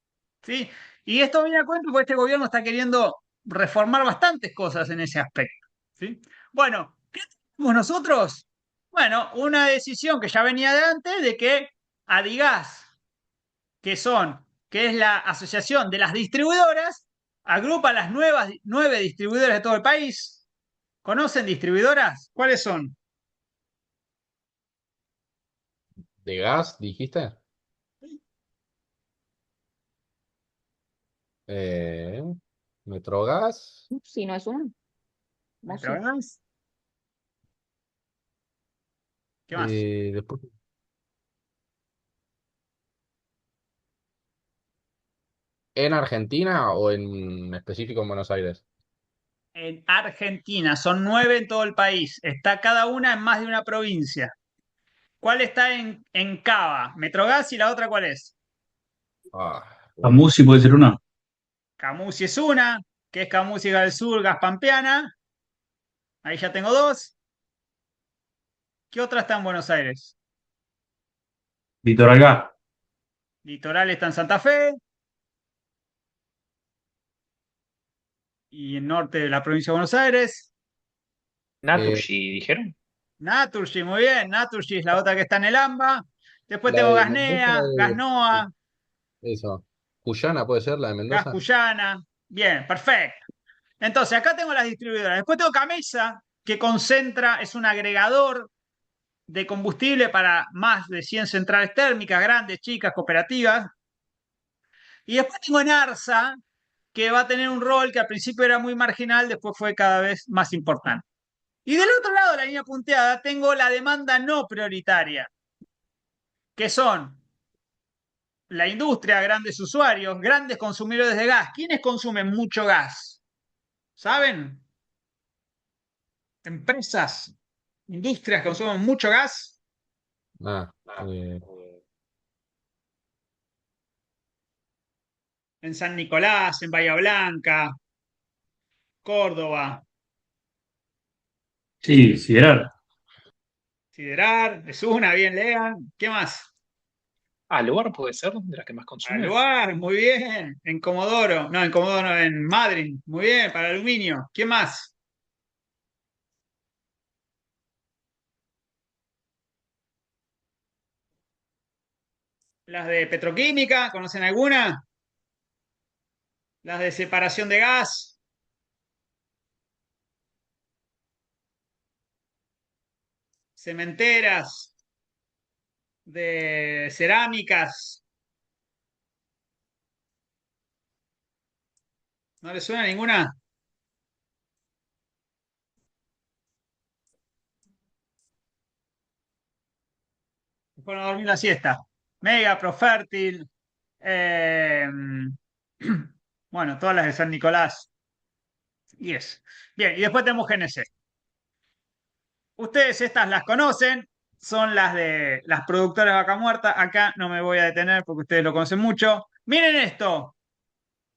¿Sí? Y esto viene a cuento porque este gobierno está queriendo reformar bastantes cosas en ese aspecto. ¿Sí? Bueno, ¿qué tenemos nosotros? Bueno, una decisión que ya venía de antes de que Adigas, que es la asociación de las distribuidoras, agrupa las 9 distribuidoras de todo el país. ¿Conocen distribuidoras? ¿Cuáles son? ¿De gas, dijiste? Eh, Metrogas. Sí, no es uno. No sé. ¿Metrogas? ¿Qué más? Después, ¿en Argentina o en específico en Buenos Aires? En Argentina, son 9 en todo el país. Está cada una en más de una provincia. ¿Cuál está en Cava? ¿Metrogas y la otra cuál es? Ah, Camusi puede ser una. Camusi es una, que es Camusi del Sur, Gas Pampeana. Ahí ya tengo 2. ¿Qué otra está en Buenos Aires? Litoral Gas. Litoral está en Santa Fe. Y en norte de la provincia de Buenos Aires. Naturgy, dijeron. Naturgy, muy bien. Naturgy es la otra que está en el AMBA. Después la tengo de Mendoza, Gasnea, Gasnoa, eso. Cuyana puede ser la de Gas Mendoza. Cuyana. Bien, perfecto. Entonces, acá tengo las distribuidoras. Después tengo Camesa, que concentra, es un agregador de combustible para más de 100 centrales térmicas, grandes, chicas, cooperativas. Y después tengo Enarsa, que va a tener un rol que al principio era muy marginal, después fue cada vez más importante. Y del otro lado de la línea punteada tengo la demanda no prioritaria, que son la industria, grandes usuarios, grandes consumidores de gas. ¿Quiénes consumen mucho gas? ¿Saben? Empresas, industrias que consumen mucho gas. Ah, eh, En San Nicolás, en Bahía Blanca, Córdoba, Sí, Siderar. Siderar, es una, bien lean. ¿Qué más? Aluar puede ser de las que más consume. Aluar, muy bien. En Comodoro. No, en Comodoro, no, en Madryn. Muy bien, para aluminio. ¿Qué más? Las de petroquímica, ¿conocen alguna? Las de separación de gas. Cementeras. De cerámicas. ¿No les suena ninguna? Fueron a dormir la siesta. Mega, Profértil. eh, bueno, todas las de San Nicolás. Yes. Bien, y después tenemos GNC. Ustedes estas las conocen, son las de las productoras de vaca muerta. Acá no me voy a detener porque ustedes lo conocen mucho. Miren esto.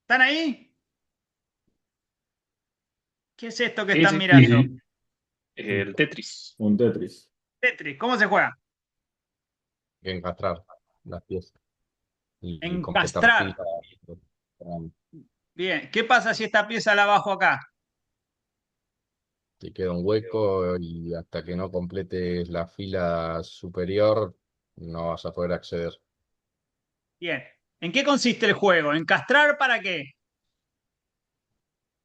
¿Están ahí? ¿Qué es esto que Sí, están sí. Sí, mirando? sí. El Tetris. Un Tetris. Tetris, ¿cómo se juega? Encastrar las piezas y completar Encastrar. filas. Bien, ¿qué pasa si esta pieza la bajo acá? Te queda un hueco y hasta que no completes la fila superior no vas a poder acceder Bien, ¿en qué consiste el juego? ¿Encastrar para qué?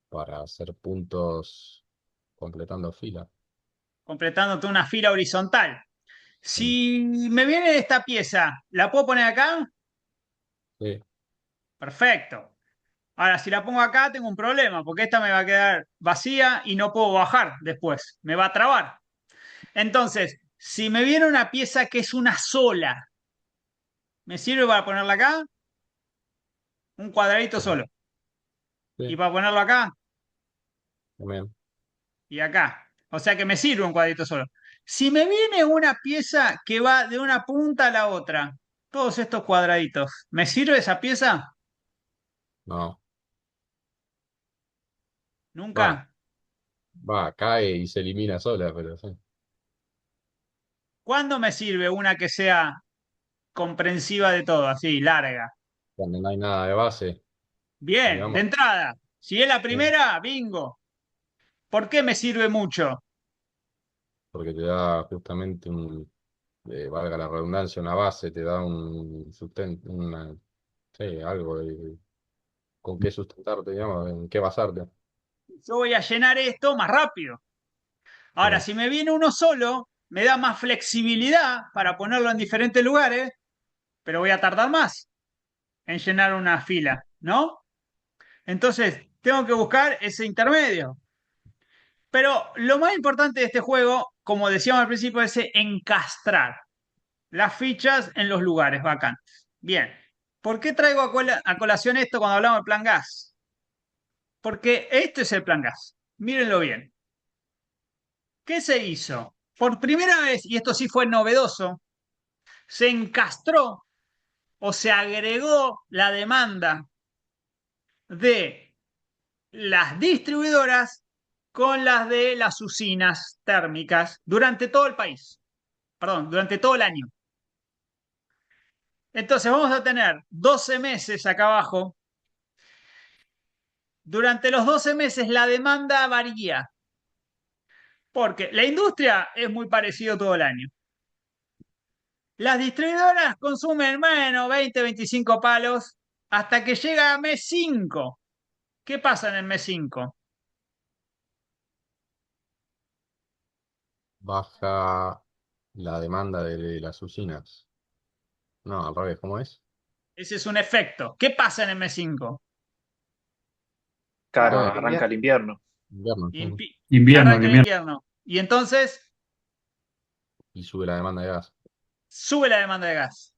para hacer puntos completando fila. Completándote una fila horizontal. Mm. Si me viene esta pieza, ¿la puedo poner acá? Sí, Perfecto. Ahora, si la pongo acá, tengo un problema, porque esta me va a quedar vacía y no puedo bajar después. Me va a trabar. Entonces, si me viene una pieza que es una sola, ¿me sirve para ponerla acá? Un cuadradito solo. Y sí, para ponerlo acá también. y acá. O sea que me sirve un cuadrito solo. Si me viene una pieza que va de una punta a la otra, todos estos cuadraditos, ¿me sirve esa pieza? No, va, Nunca. cae y se elimina sola, pero sí. ¿Cuándo me sirve una que sea comprensiva de todo, así, larga? Cuando no hay nada de base, Bien, de digamos, entrada. Si es la sí, primera, bingo. ¿Por qué me sirve mucho? porque te da justamente valga la redundancia, una base, te da un sustento, sí, algo con qué sustentarte, digamos, en qué basarte. Yo voy a llenar esto más rápido. Ahora, Sí, si me viene uno solo, me da más flexibilidad para ponerlo en diferentes lugares, pero voy a tardar más en llenar una fila, ¿no? Entonces, tengo que buscar ese intermedio. Pero lo más importante de este juego, como decíamos al principio, es encastrar las fichas en los lugares vacantes. Bien, ¿por qué traigo a colación esto cuando hablamos de plan gas? Porque este es el plan gas. Mírenlo bien. ¿Qué se hizo? Por primera vez, y esto sí fue novedoso, se encastró o se agregó la demanda de las distribuidoras con las de las usinas térmicas durante todo el país, perdón, durante todo el año. Entonces vamos a tener 12 meses acá abajo. Durante los 12 meses la demanda varía, porque la industria es muy parecido todo el año. Las distribuidoras consumen, bueno, 20, 25 palos hasta que llega a mes 5. ¿Qué pasa en el mes 5? baja la demanda de las usinas. No, al revés, ¿cómo es? Ese es un efecto. ¿Qué pasa en el mes 5? Claro, Ah, Arranca el arranca el invierno. invierno. invierno, sí. Invierno, Arranca el el invierno. invierno. Y entonces Y sube la demanda de gas. sube la demanda de gas.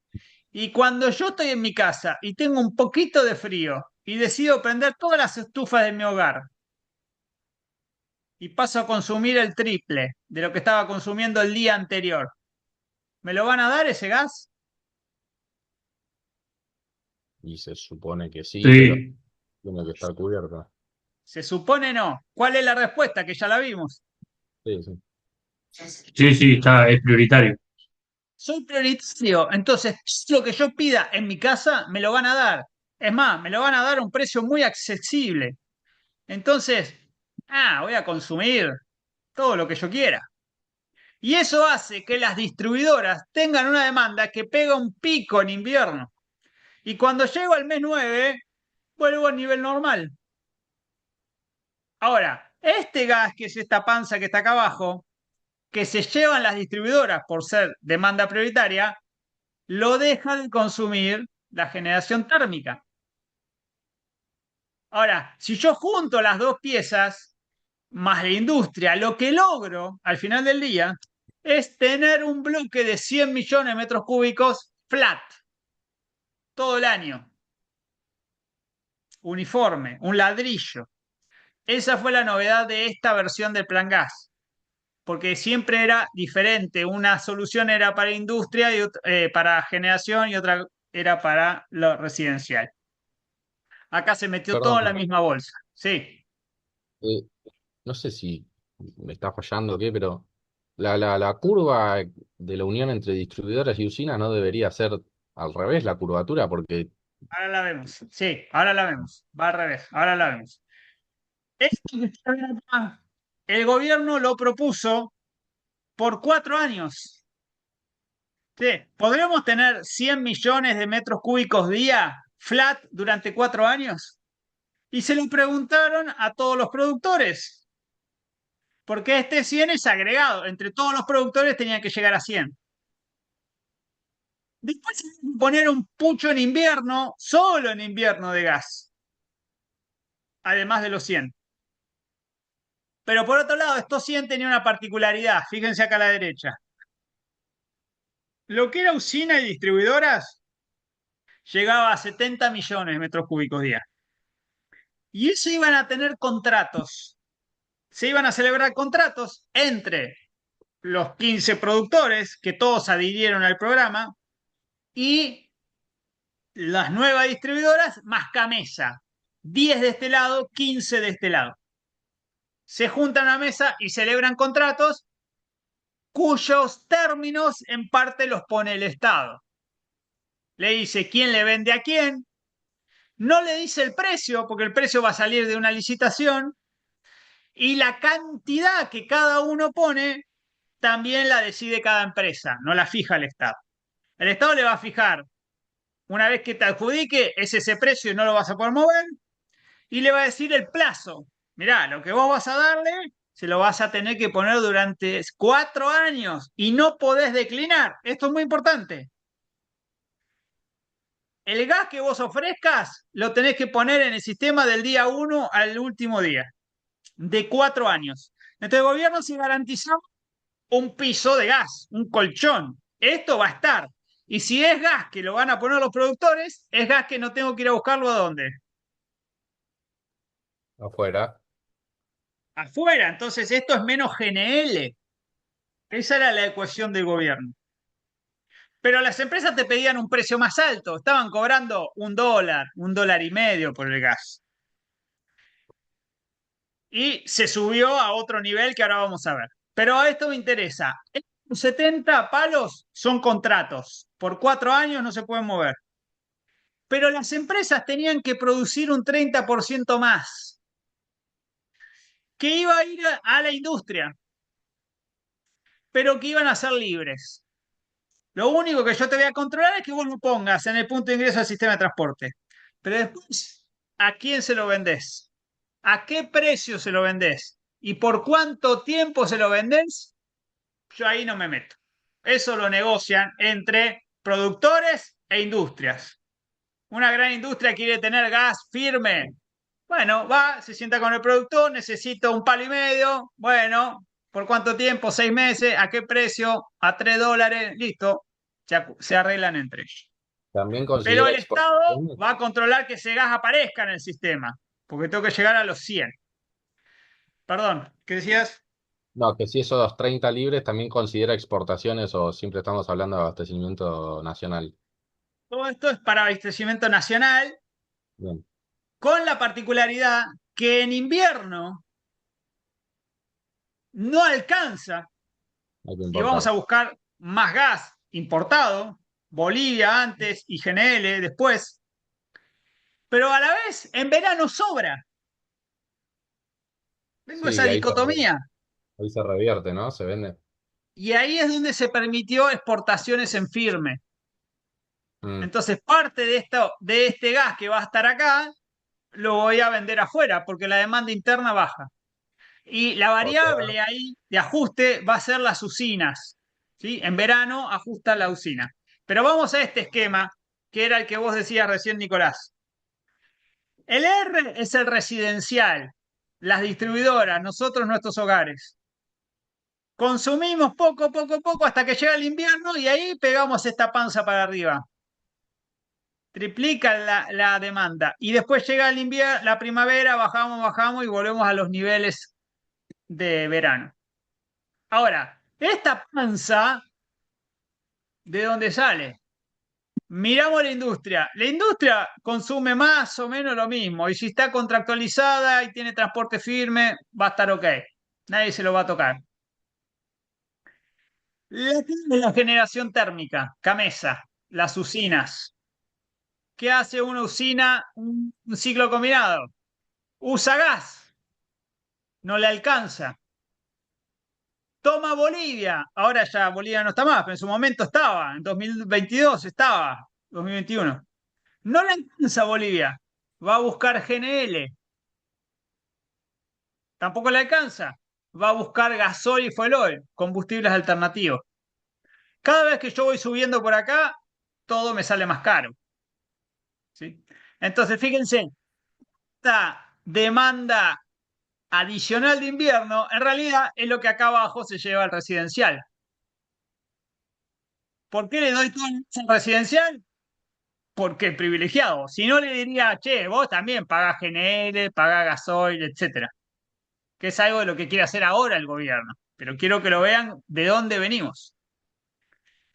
Y cuando yo estoy en mi casa y tengo un poquito de frío y decido prender todas las estufas de mi hogar y paso a consumir el triple de lo que estaba consumiendo el día anterior, ¿me lo van a dar ese gas? Y se supone que sí, pero Sí, tiene que estar cubierta. Se supone no. ¿Cuál es la respuesta? Que ya la vimos. Sí, sí. sí, sí, está, es prioritario. soy prioritario. Entonces, lo que yo pida en mi casa me lo van a dar. Es más, me lo van a dar a un precio muy accesible. Entonces, voy a consumir todo lo que yo quiera. Y eso hace que las distribuidoras tengan una demanda que pega un pico en invierno. Y cuando llego al mes 9, vuelvo al nivel normal. Ahora, este gas, que es esta panza que está acá abajo, que se llevan las distribuidoras por ser demanda prioritaria, lo deja de consumir la generación térmica. Ahora, si yo junto las dos piezas, más la industria, lo que logro al final del día es tener un bloque de 100 millones de metros cúbicos flat todo el año, uniforme, un ladrillo. Esa fue la novedad de esta versión del Plan Gas, porque siempre era diferente. Una solución era para industria, y para generación, y otra era para lo residencial. Acá se metió todo en la Perdón, misma bolsa. Sí. eh, no sé si me está fallando o qué, pero la curva de la unión entre distribuidoras y usinas no debería ser al revés la curvatura, porque Ahora la vemos. Sí, ahora la vemos. Va al revés. Ahora la vemos. Esto que está bien acá, el gobierno lo propuso por 4 años. Sí, ¿podríamos tener 100 millones de metros cúbicos día flat durante 4 años? Y se lo preguntaron a todos los productores, porque este 100 es agregado. Entre todos los productores tenían que llegar a 100. Después se iban a poner un pucho en invierno, solo en invierno de gas, además de los 100. Pero por otro lado, estos 100 tenían una particularidad. Fíjense acá a la derecha. Lo que era usina y distribuidoras llegaba a 70 millones de metros cúbicos día. Y eso iban a tener contratos. Se iban a celebrar contratos entre los 15 productores, que todos adhirieron al programa, y las nuevas distribuidoras, más Camesa. 10 de este lado, 15 de este lado. Se juntan a la mesa y celebran contratos cuyos términos en parte los pone el Estado. Le dice quién le vende a quién, no le dice el precio, porque el precio va a salir de una licitación, y la cantidad que cada uno pone también la decide cada empresa, no la fija el Estado. El Estado le va a fijar, una vez que te adjudique, es ese precio y no lo vas a poder mover, y le va a decir el plazo. Mirá, lo que vos vas a darle, se lo vas a tener que poner durante 4 años y no podés declinar. Esto es muy importante. El gas que vos ofrezcas lo tenés que poner en el sistema del día 1 al último día, de 4 años. Entonces el gobierno se garantizó un piso de gas, un colchón. Esto va a estar. Y si es gas que lo van a poner los productores, es gas que no tengo que ir a buscarlo a dónde. afuera. Afuera. Entonces esto es menos GNL. Esa era la ecuación del gobierno. Pero las empresas te pedían un precio más alto. Estaban cobrando $1, $1.50 por el gas. Y se subió a otro nivel que ahora vamos a ver. Pero a esto me interesa. Estos 70 palos son contratos. Por 4 años no se pueden mover. Pero las empresas tenían que producir un 30% más, que iba a ir a la industria, pero que iban a ser libres. Lo único que yo te voy a controlar es que vos lo pongas en el punto de ingreso del sistema de transporte. Pero después, ¿a quién se lo vendés? ¿A qué precio se lo vendés? ¿Y por cuánto tiempo se lo vendés? Yo ahí no me meto. Eso lo negocian entre productores e industrias. Una gran industria quiere tener gas firme. Bueno, va, se sienta con el productor, necesito 1,5 palos. Bueno, ¿por cuánto tiempo? 6 meses. ¿A qué precio? A $3. Listo. Se arreglan entre ellos. También Pero considera el Estado exportaciones. va a controlar que ese gas aparezca en el sistema, porque tengo que llegar a los 100. Perdón, ¿qué decías? No, que si esos 30 libres también considera exportaciones o siempre estamos hablando de abastecimiento nacional. Todo esto es para abastecimiento nacional, Bien, con la particularidad que en invierno no alcanza hay que y vamos importar. a buscar más gas importado, Bolivia antes y GNL después, pero a la vez en verano sobra. Tengo esa Sí, dicotomía. ahí se revierte, ¿no? Se vende. Y ahí es donde se permitió exportaciones en firme. Mm, Entonces, parte de este gas que va a estar acá, lo voy a vender afuera, porque la demanda interna baja. Y la o sea, variable ahí de ajuste va a ser las usinas. ¿Sí? En verano ajusta la usina. Pero vamos a este esquema, que era el que vos decías recién, Nicolás. El R es el residencial, las distribuidoras, nosotros nuestros hogares. Consumimos poco, poco, poco hasta que llega el invierno y ahí pegamos esta panza para arriba. Triplica la demanda. Y después llega el invierno, la primavera, bajamos, bajamos y volvemos a los niveles de verano. Ahora, esta panza, ¿de dónde sale? Miramos la industria. La industria consume más o menos lo mismo. Y si está contractualizada y tiene transporte firme, va a estar ok. Nadie se lo va a tocar. La generación térmica, CAMESA, las usinas. ¿Qué hace una usina? Un ciclo combinado. Usa gas, no le alcanza. Toma Bolivia. Ahora ya Bolivia no está más, pero en su momento estaba. En 2022 estaba. 2021. No le alcanza Bolivia. Va a buscar GNL. Tampoco le alcanza. Va a buscar gasoil y fuel oil, combustibles alternativos. Cada vez que yo voy subiendo por acá, todo me sale más caro. ¿Sí? Entonces, fíjense, esta demanda adicional de invierno, en realidad es lo que acá abajo se lleva al residencial. ¿Por qué le doy todo el residencial? Porque es privilegiado. Si no, le diría, che, vos también pagás GNL, pagás gasoil, etcétera. Que es algo de lo que quiere hacer ahora el gobierno. Pero quiero que lo vean de dónde venimos.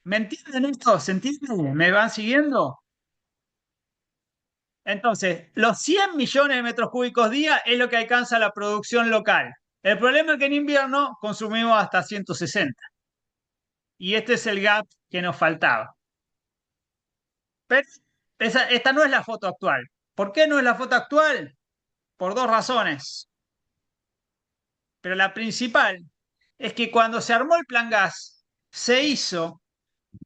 ¿Me entienden esto? ¿Se entiende? ¿Me van siguiendo? Entonces, los 100 millones de metros cúbicos día es lo que alcanza la producción local. El problema es que en invierno consumimos hasta 160. Y este es el gap que nos faltaba. Pero esta no es la foto actual. ¿Por qué no es la foto actual? Por dos razones. Pero la principal es que cuando se armó el plan gas, se hizo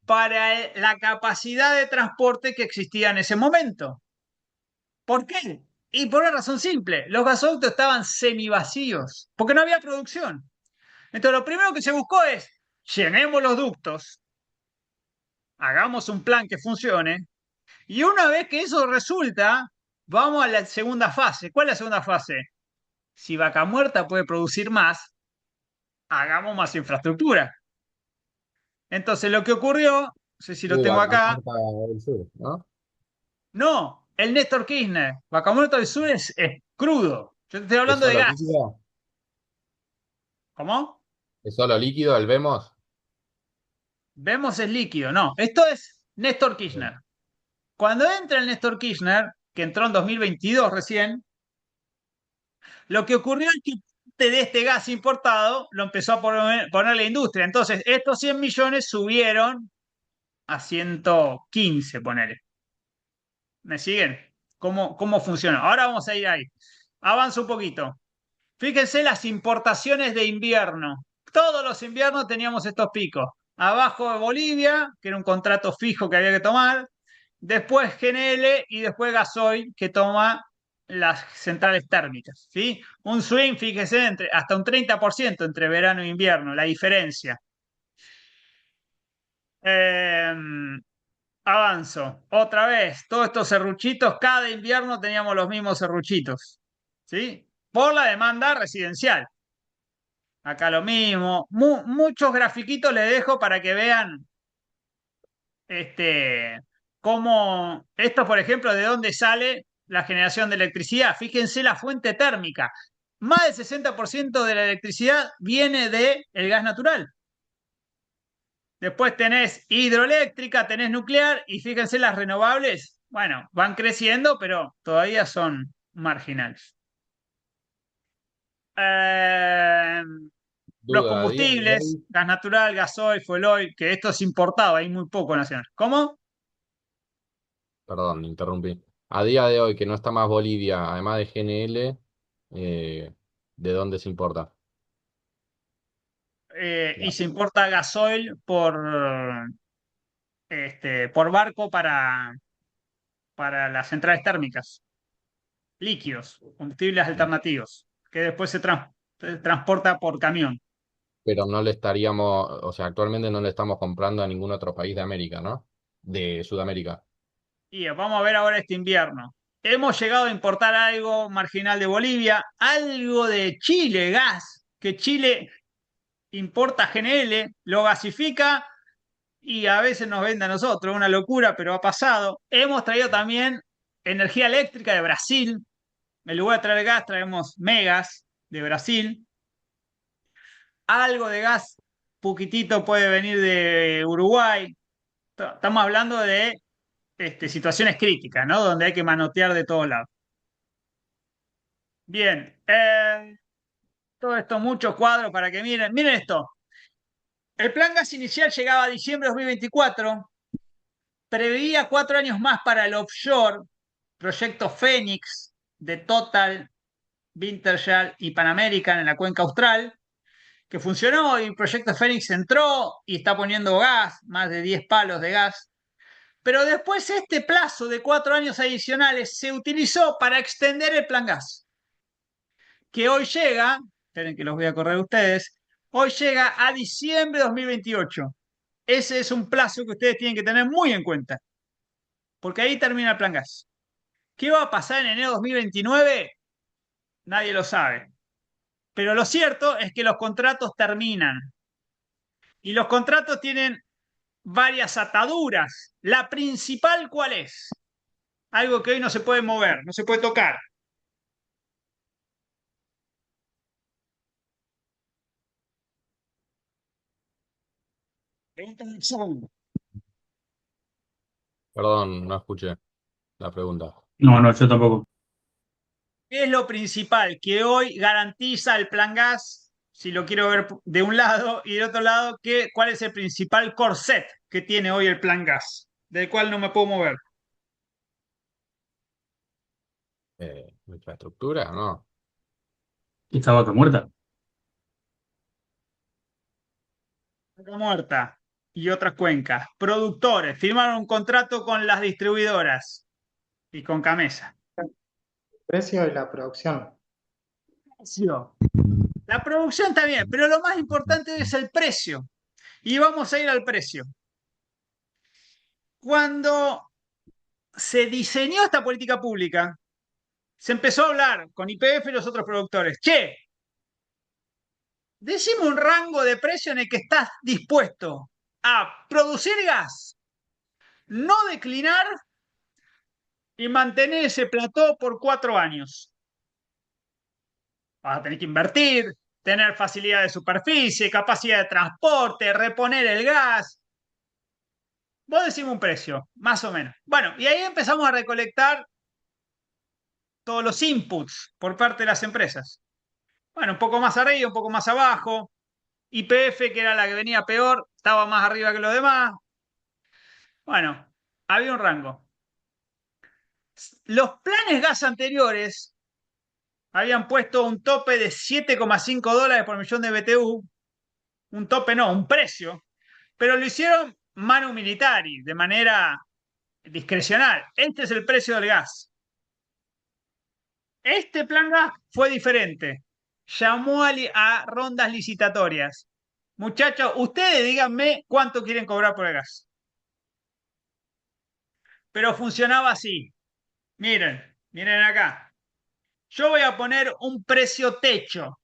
para la capacidad de transporte que existía en ese momento. ¿Por qué? Y por una razón simple, los gasoductos estaban semivacíos, porque no había producción. Entonces lo primero que se buscó es, llenemos los ductos, hagamos un plan que funcione, y una vez que eso resulta, vamos a la segunda fase. ¿Cuál es la segunda fase? Si Vaca Muerta puede producir más, hagamos más infraestructura. Entonces lo que ocurrió, no sé si lo tengo Vaca acá, Muerta del Sur, ¿no? no, el Néstor Kirchner, Vaca Muerta del Sur es crudo. Yo te estoy ¿Es hablando de solo gas. líquido? ¿Cómo? ¿Es solo líquido el Vemos? Vemos es líquido, no. Esto es Néstor Bien. Kirchner. Cuando entra el Néstor Kirchner, que entró en 2022 recién, lo que ocurrió es que parte de este gas importado lo empezó a poner la industria. Entonces, estos 100 millones subieron a 115, ponele. ¿Me siguen? ¿Cómo funciona? Ahora vamos a ir ahí. Avanza un poquito. Fíjense las importaciones de invierno. Todos los inviernos teníamos estos picos. Abajo de Bolivia, que era un contrato fijo que había que tomar. Después GNL y después Gasoil, que toma las centrales térmicas. ¿Sí? Un swing, fíjese, hasta un 30% entre verano e invierno, la diferencia. Eh, Avanzo. Otra vez, todos estos serruchitos, cada invierno teníamos los mismos serruchitos. ¿Sí? Por la demanda residencial. Acá lo mismo. Muchos grafiquitos les dejo para que vean este, cómo esto, por ejemplo, de dónde sale la generación de electricidad. Fíjense la fuente térmica. Más del 60% de la electricidad viene del gas natural. Después tenés hidroeléctrica, tenés nuclear y fíjense las renovables. Bueno, van creciendo, pero todavía son marginales. los Duda, a día de combustibles, hoy, gas natural, gasoil, fuel oil, que esto es importado, hay muy poco nacional. ¿Cómo? perdón, me interrumpí. A día de hoy, que no está más Bolivia, además de GNL, ¿de dónde se importa? Y se importa gasoil por barco para las centrales térmicas, líquidos, combustibles alternativos, que después se transporta por camión. Pero no le estaríamos, o sea, actualmente no le estamos comprando a ningún otro país de América, ¿no? De Sudamérica. Y vamos a ver ahora este invierno. Hemos llegado a importar algo marginal de Bolivia, algo de Chile, gas, que Chile importa GNL, lo gasifica y a veces nos vende a nosotros, una locura, pero ha pasado. Hemos traído también energía eléctrica de Brasil. En lugar de traer gas, traemos megas de Brasil. Algo de gas, poquitito puede venir de Uruguay. Estamos hablando de situaciones críticas, ¿no? Donde hay que manotear de todos lados. Bien, todo esto, muchos cuadros para que miren. Miren esto. El plan gas inicial llegaba a diciembre de 2024, preveía 4 años más para el offshore, proyecto Fénix de Total, Wintershall y Pan American en la cuenca austral, que funcionó y el proyecto Fénix entró y está poniendo gas, más de 10 palos de gas. Pero después este plazo de 4 años adicionales se utilizó para extender el plan gas, que hoy llega, esperen que los voy a correr a ustedes, hoy llega a diciembre de 2028. Ese es un plazo que ustedes tienen que tener muy en cuenta, porque ahí termina el plan gas. ¿Qué va a pasar en enero de 2029? Nadie lo sabe. Pero lo cierto es que los contratos terminan y los contratos tienen varias ataduras. La principal, ¿cuál es? Algo que hoy no se puede mover, no se puede tocar. Perdón, no escuché la pregunta. No, no, yo tampoco. ¿Qué es lo principal que hoy garantiza el plan gas? Si lo quiero ver de un lado y del otro lado, ¿cuál es el principal corset que tiene hoy el plan gas? Del cual no me puedo mover. ¿Infraestructura? No. ¿Esta vaca muerta? Vaca Muerta y otras cuencas. Productores firmaron un contrato con las distribuidoras y con Camesa. Precio y la producción. Precio. La producción está bien, pero lo más importante es el precio. Y vamos a ir al precio. Cuando se diseñó esta política pública, se empezó a hablar con YPF y los otros productores. Che, decime un rango de precio en el que estás dispuesto a producir gas, no declinar y mantener ese plató por 4 años. Vas a tener que invertir, tener facilidad de superficie, capacidad de transporte, reponer el gas. Vos decime un precio, más o menos. Bueno, y ahí empezamos a recolectar todos los inputs por parte de las empresas. Bueno, un poco más arriba, un poco más abajo. YPF, que era la que venía peor, estaba más arriba que los demás. Bueno, había un rango. Los planes gas anteriores habían puesto un tope de $7,5 por millón de BTU. Un tope no, un precio. Pero lo hicieron manu militari, de manera discrecional. Este es el precio del gas. Este plan gas fue diferente. Llamó a rondas licitatorias. Muchachos, ustedes díganme cuánto quieren cobrar por el gas. Pero funcionaba así. Miren, miren acá. Yo voy a poner un precio techo.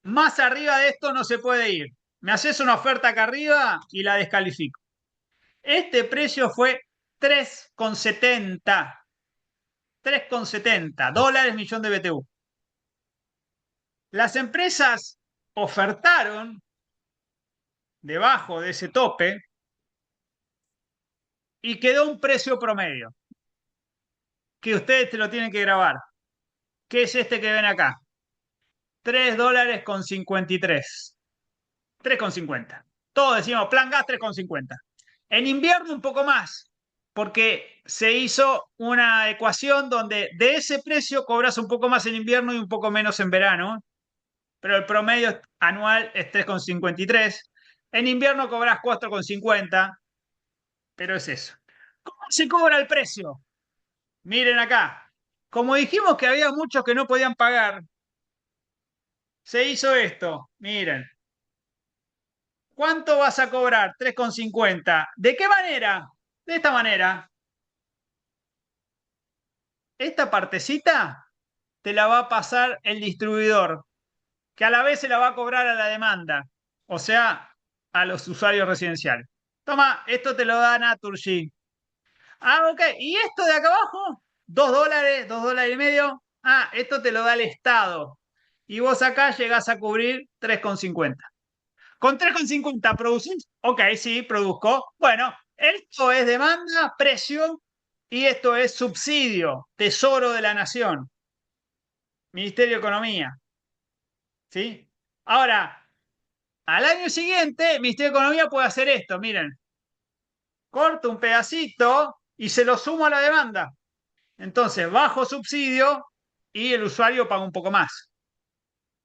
Más arriba de esto no se puede ir. Me haces una oferta acá arriba y la descalifico. Este precio fue 3,70. 3,70 dólares millón de BTU. Las empresas ofertaron debajo de ese tope y quedó un precio promedio que ustedes te lo tienen que grabar, que es este que ven acá. $3,53. 3,50. Todos decimos plan gas 3,50. En invierno un poco más, porque se hizo una ecuación donde de ese precio cobras un poco más en invierno y un poco menos en verano, pero el promedio anual es 3,53. En invierno cobras 4,50, pero es eso. ¿Cómo se cobra el precio? Miren acá. Como dijimos que había muchos que no podían pagar, se hizo esto. Miren. ¿Cuánto vas a cobrar? 3,50. ¿De qué manera? De esta manera. Esta partecita te la va a pasar el distribuidor, que a la vez se la va a cobrar a la demanda, o sea, a los usuarios residenciales. Toma, esto te lo da Naturgy. Ah, ok. ¿Y esto de acá abajo? $2, $2,50. Ah, esto te lo da el Estado. Y vos acá llegás a cubrir 3,50. ¿Con 3,50 producís? Ok, sí, produzco. Bueno, esto es demanda, precio, y esto es subsidio, tesoro de la nación, Ministerio de Economía. ¿Sí? Ahora, al año siguiente, el Ministerio de Economía puede hacer esto, miren. Corto un pedacito y se lo sumo a la demanda. Entonces, bajo subsidio y el usuario paga un poco más.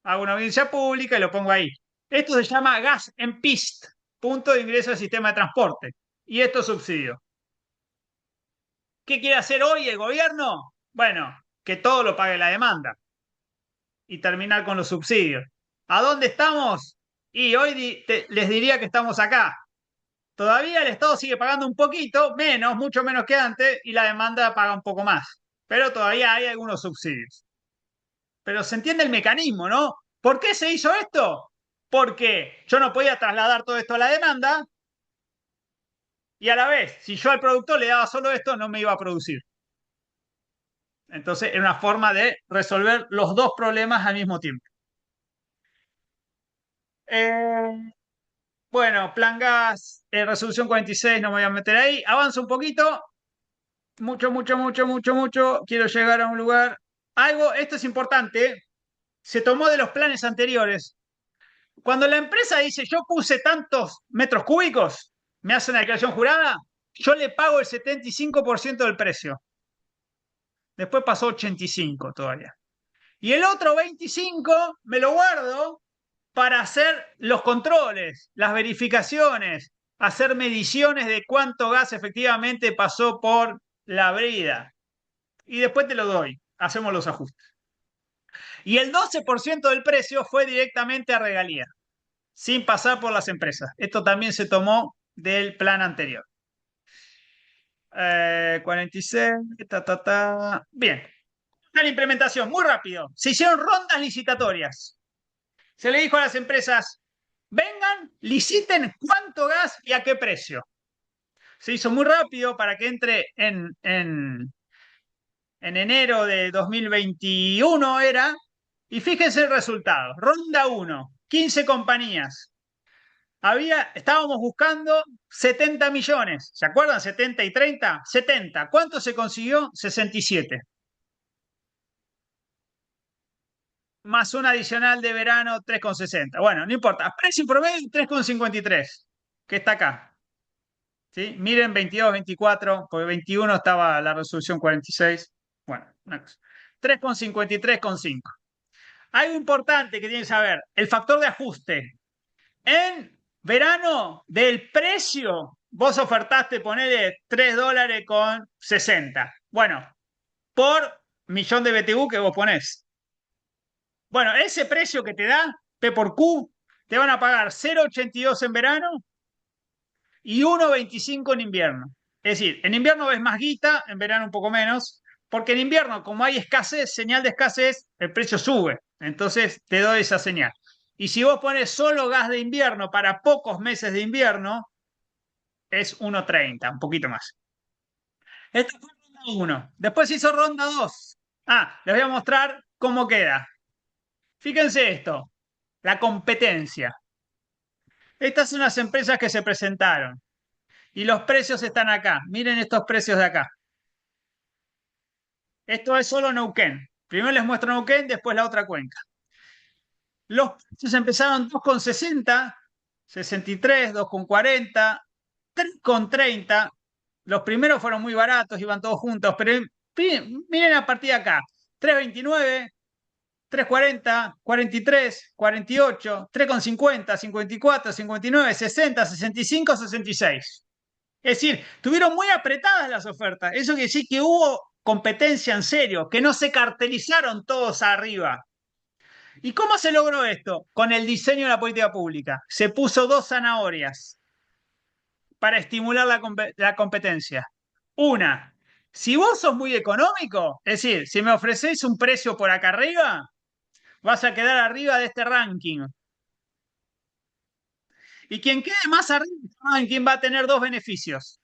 Hago una audiencia pública y lo pongo ahí. Esto se llama gas en PIST, punto de ingreso al sistema de transporte. Y esto es subsidio. ¿Qué quiere hacer hoy el gobierno? Bueno, que todo lo pague la demanda y terminar con los subsidios. ¿A dónde estamos? Y hoy les diría que estamos acá. Todavía el Estado sigue pagando un poquito, menos, mucho menos que antes, y la demanda paga un poco más. Pero todavía hay algunos subsidios. Pero se entiende el mecanismo, ¿no? ¿Por qué se hizo esto? Porque yo no podía trasladar todo esto a la demanda y a la vez, si yo al productor le daba solo esto, no me iba a producir. Entonces, era una forma de resolver los dos problemas al mismo tiempo. Bueno, plan gas, resolución 46, no me voy a meter ahí. Avanza un poquito. Mucho, mucho, mucho, mucho, mucho. Quiero llegar a un lugar. Esto es importante, se tomó de los planes anteriores. Cuando la empresa dice, yo puse tantos metros cúbicos, me hace una declaración jurada, yo le pago el 75% del precio. Después pasó 85 todavía. Y el otro 25 me lo guardo para hacer los controles, las verificaciones, hacer mediciones de cuánto gas efectivamente pasó por la brida. Y después te lo doy, hacemos los ajustes. Y el 12% del precio fue directamente a regalía, sin pasar por las empresas. Esto también se tomó del plan anterior. 46, Bien. La implementación, muy rápido. Se hicieron rondas licitatorias. Se le dijo a las empresas, vengan, liciten cuánto gas y a qué precio. Se hizo muy rápido para que entre en enero de 2021 era. Y fíjense el resultado. Ronda 1, 15 compañías. Estábamos buscando 70 millones. ¿Se acuerdan? 70 y 30. 70. ¿Cuánto se consiguió? 67. Más un adicional de verano, 3,60. Bueno, no importa. Precio promedio, 3,53, que está acá. ¿Sí? Miren 22, 24, porque 21 estaba la resolución 46. Bueno, una cosa. 3,53,5. Algo importante que tienen que saber, el factor de ajuste. En verano del precio, vos ofertaste ponerle $3,60. Bueno, por millón de BTU que vos ponés. Bueno, ese precio que te da, P por Q, te van a pagar 0,82 en verano y 1,25 en invierno. Es decir, en invierno ves más guita, en verano un poco menos, porque en invierno, como hay escasez, señal de escasez, el precio sube. Entonces te doy esa señal. Y si vos pones solo gas de invierno para pocos meses de invierno, es 1,30, un poquito más. Esto fue ronda 1. Después hizo ronda 2. Les voy a mostrar cómo queda. Fíjense esto, la competencia. Estas son las empresas que se presentaron. Y los precios están acá. Miren estos precios de acá. Esto es solo Neuquén. Primero les muestro Neuquén, después la otra cuenca. Los precios empezaron 2,60 63, 2,40, 3,30. Los primeros fueron muy baratos, iban todos juntos, pero miren a partir de acá. 3,29, 3,40, 43, 48, 3,50, 54, 59, 60, 65, 66. Es decir, tuvieron muy apretadas las ofertas. Eso quiere decir que hubo competencia en serio, que no se cartelizaron todos arriba. ¿Y cómo se logró esto? Con el diseño de la política pública. Se puso dos zanahorias para estimular la competencia. Una, si vos sos muy económico, es decir, si me ofrecéis un precio por acá arriba, vas a quedar arriba de este ranking. Y quien quede más arriba de este ranking va a tener dos beneficios.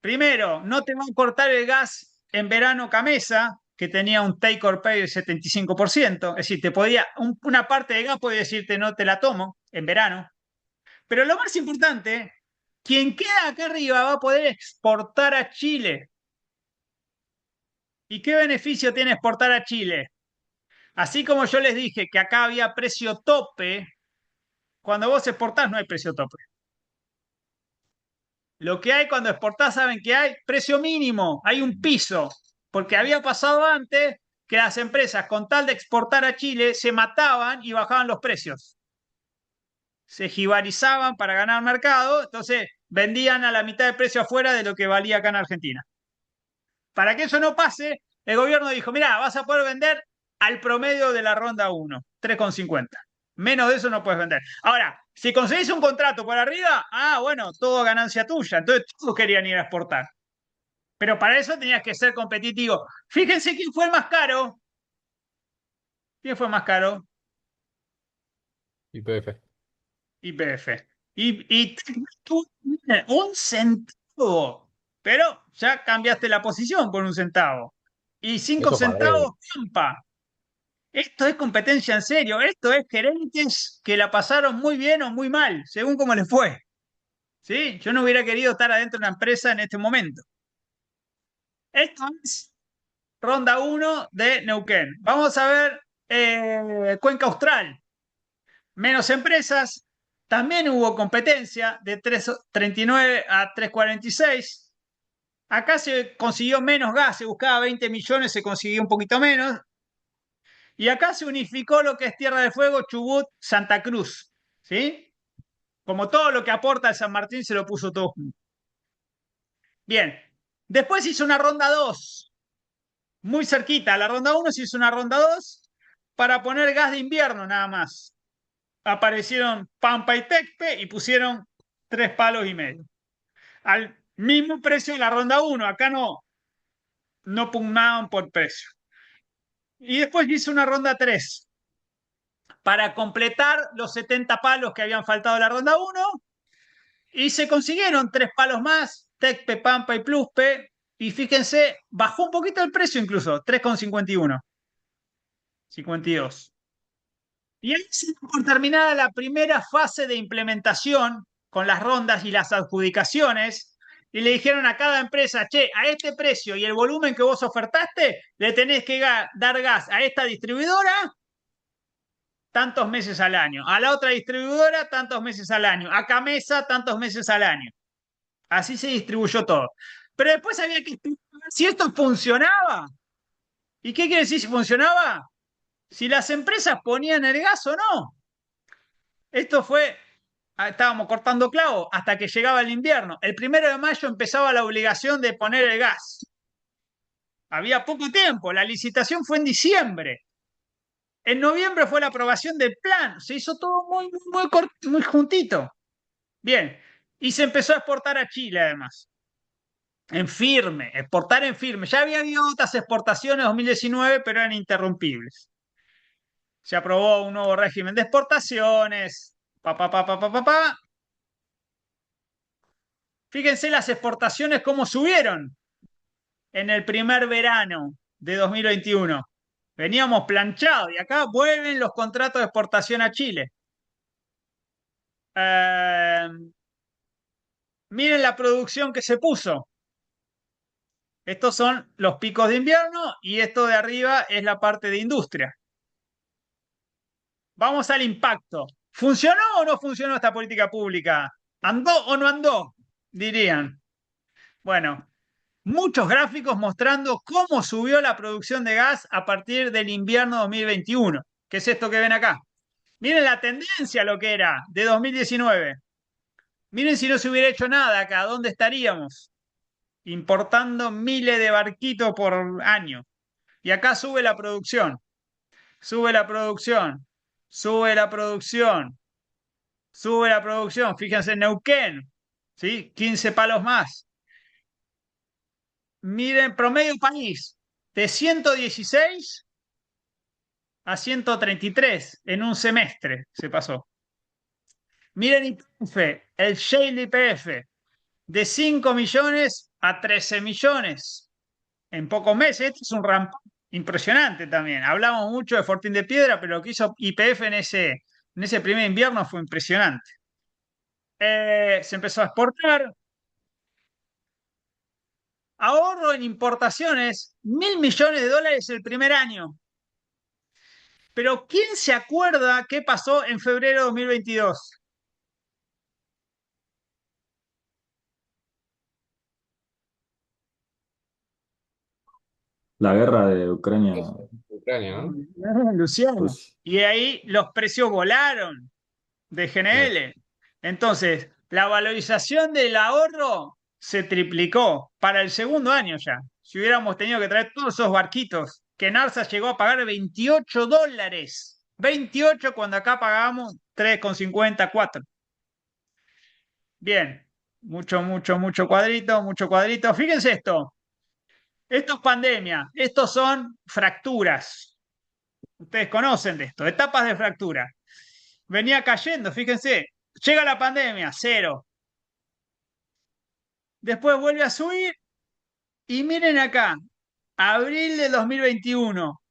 Primero, no te va a cortar el gas en verano Camesa, que tenía un take or pay del 75%. Es decir, una parte de gas puede decirte no te la tomo en verano. Pero lo más importante, quien queda acá arriba va a poder exportar a Chile. ¿Y qué beneficio tiene exportar a Chile? Así como yo les dije que acá había precio tope, cuando vos exportás no hay precio tope. Lo que hay cuando exportás, ¿saben qué hay? Precio mínimo, hay un piso, porque había pasado antes que las empresas con tal de exportar a Chile se mataban y bajaban los precios. Se jibarizaban para ganar mercado, entonces vendían a la mitad de precio afuera de lo que valía acá en Argentina. Para que eso no pase, el gobierno dijo, mira, vas a poder vender al promedio de la ronda 1, 3,50. Menos de eso no puedes vender. Ahora, si conseguís un contrato por arriba, bueno, todo ganancia tuya. Entonces todos querían ir a exportar. Pero para eso tenías que ser competitivo. Fíjense quién fue el más caro. ¿Quién fue más caro? YPF. YPF. Y un centavo. Pero ya cambiaste la posición por un centavo. Y 5 Eso para él. centavos, campa. Esto es competencia en serio. Esto es gerentes que la pasaron muy bien o muy mal, según cómo les fue. ¿Sí? Yo no hubiera querido estar adentro de una empresa en este momento. Esto es ronda 1 de Neuquén. Vamos a ver Cuenca Austral. Menos empresas. También hubo competencia de 3,39 a 3,46. Acá se consiguió menos gas, se buscaba 20 millones, se consiguió un poquito menos. Y acá se unificó lo que es Tierra del Fuego, Chubut, Santa Cruz. ¿Sí? Como todo lo que aporta el San Martín se lo puso todo junto. Bien. Después hizo una ronda 2. Muy cerquita. La ronda 1 se hizo una ronda 2 para poner gas de invierno nada más. Aparecieron Pampa y Tecpe y pusieron 3,5 palos. Al mismo precio de la ronda 1. Acá no pugnaban por precio. Y después hizo una ronda 3 para completar los 70 palos que habían faltado en la ronda 1 y se consiguieron 3 palos más, Tecpe, Pampa y Pluspe, y fíjense, bajó un poquito el precio incluso, 3,51, 52. Y ahí se dio por terminada la primera fase de implementación con las rondas y las adjudicaciones, y le dijeron a cada empresa, che, a este precio y el volumen que vos ofertaste, le tenés que dar gas a esta distribuidora tantos meses al año, a la otra distribuidora tantos meses al año, a Camesa tantos meses al año. Así se distribuyó todo. Pero después había que ver si esto funcionaba. ¿Y qué quiere decir si funcionaba? Si las empresas ponían el gas o no. Esto fue, estábamos cortando clavos hasta que llegaba el invierno. El 1 de mayo empezaba la obligación de poner el gas. Había poco tiempo, la licitación fue en diciembre. En noviembre fue la aprobación del plan. Se hizo todo muy juntito. Bien. Y se empezó a exportar a Chile, además. En firme, exportar en firme. Ya había habido otras exportaciones en 2019, pero eran interrumpibles. Se aprobó un nuevo régimen de exportaciones. Fíjense las exportaciones cómo subieron en el primer verano de 2021. Veníamos planchados y acá vuelven los contratos de exportación a Chile. Miren la producción que se puso. Estos son los picos de invierno y esto de arriba es la parte de industria. Vamos al impacto. ¿Funcionó o no funcionó esta política pública? ¿Andó o no andó? Dirían. Bueno, muchos gráficos mostrando cómo subió la producción de gas a partir del invierno 2021. ¿Qué es esto que ven acá? Miren la tendencia, lo que era de 2019. Miren si no se hubiera hecho nada acá, ¿dónde estaríamos? Importando miles de barquitos por año. Y acá sube la producción, sube la producción, sube la producción, sube la producción. Fíjense en Neuquén, ¿sí? 15 palos más. Miren, promedio país, de 116 a 133 en un semestre se pasó. Miren YPF, el shale YPF, de 5 millones a 13 millones en pocos meses. Este es un ramp impresionante también. Hablamos mucho de Fortín de Piedra, pero lo que hizo YPF en ese primer invierno fue impresionante. Se empezó a exportar. Ahorro en importaciones, 1.000 millones de dólares el primer año. Pero ¿quién se acuerda qué pasó en febrero de 2022? La guerra de Ucrania, Ucrania, ¿no? Luciano. Rusia. Y ahí los precios volaron de GNL. Entonces, la valorización del ahorro se triplicó para el segundo año ya. Si hubiéramos tenido que traer todos esos barquitos, que Narsa llegó a pagar $28. 28 cuando acá pagábamos 3,50, 4. Bien, mucho cuadrito, mucho cuadrito. Fíjense esto. Esto es pandemia, estos son fracturas. Ustedes conocen de esto, etapas de fractura. Venía cayendo, fíjense. Llega la pandemia, cero. Después vuelve a subir y miren acá, abril de 2021.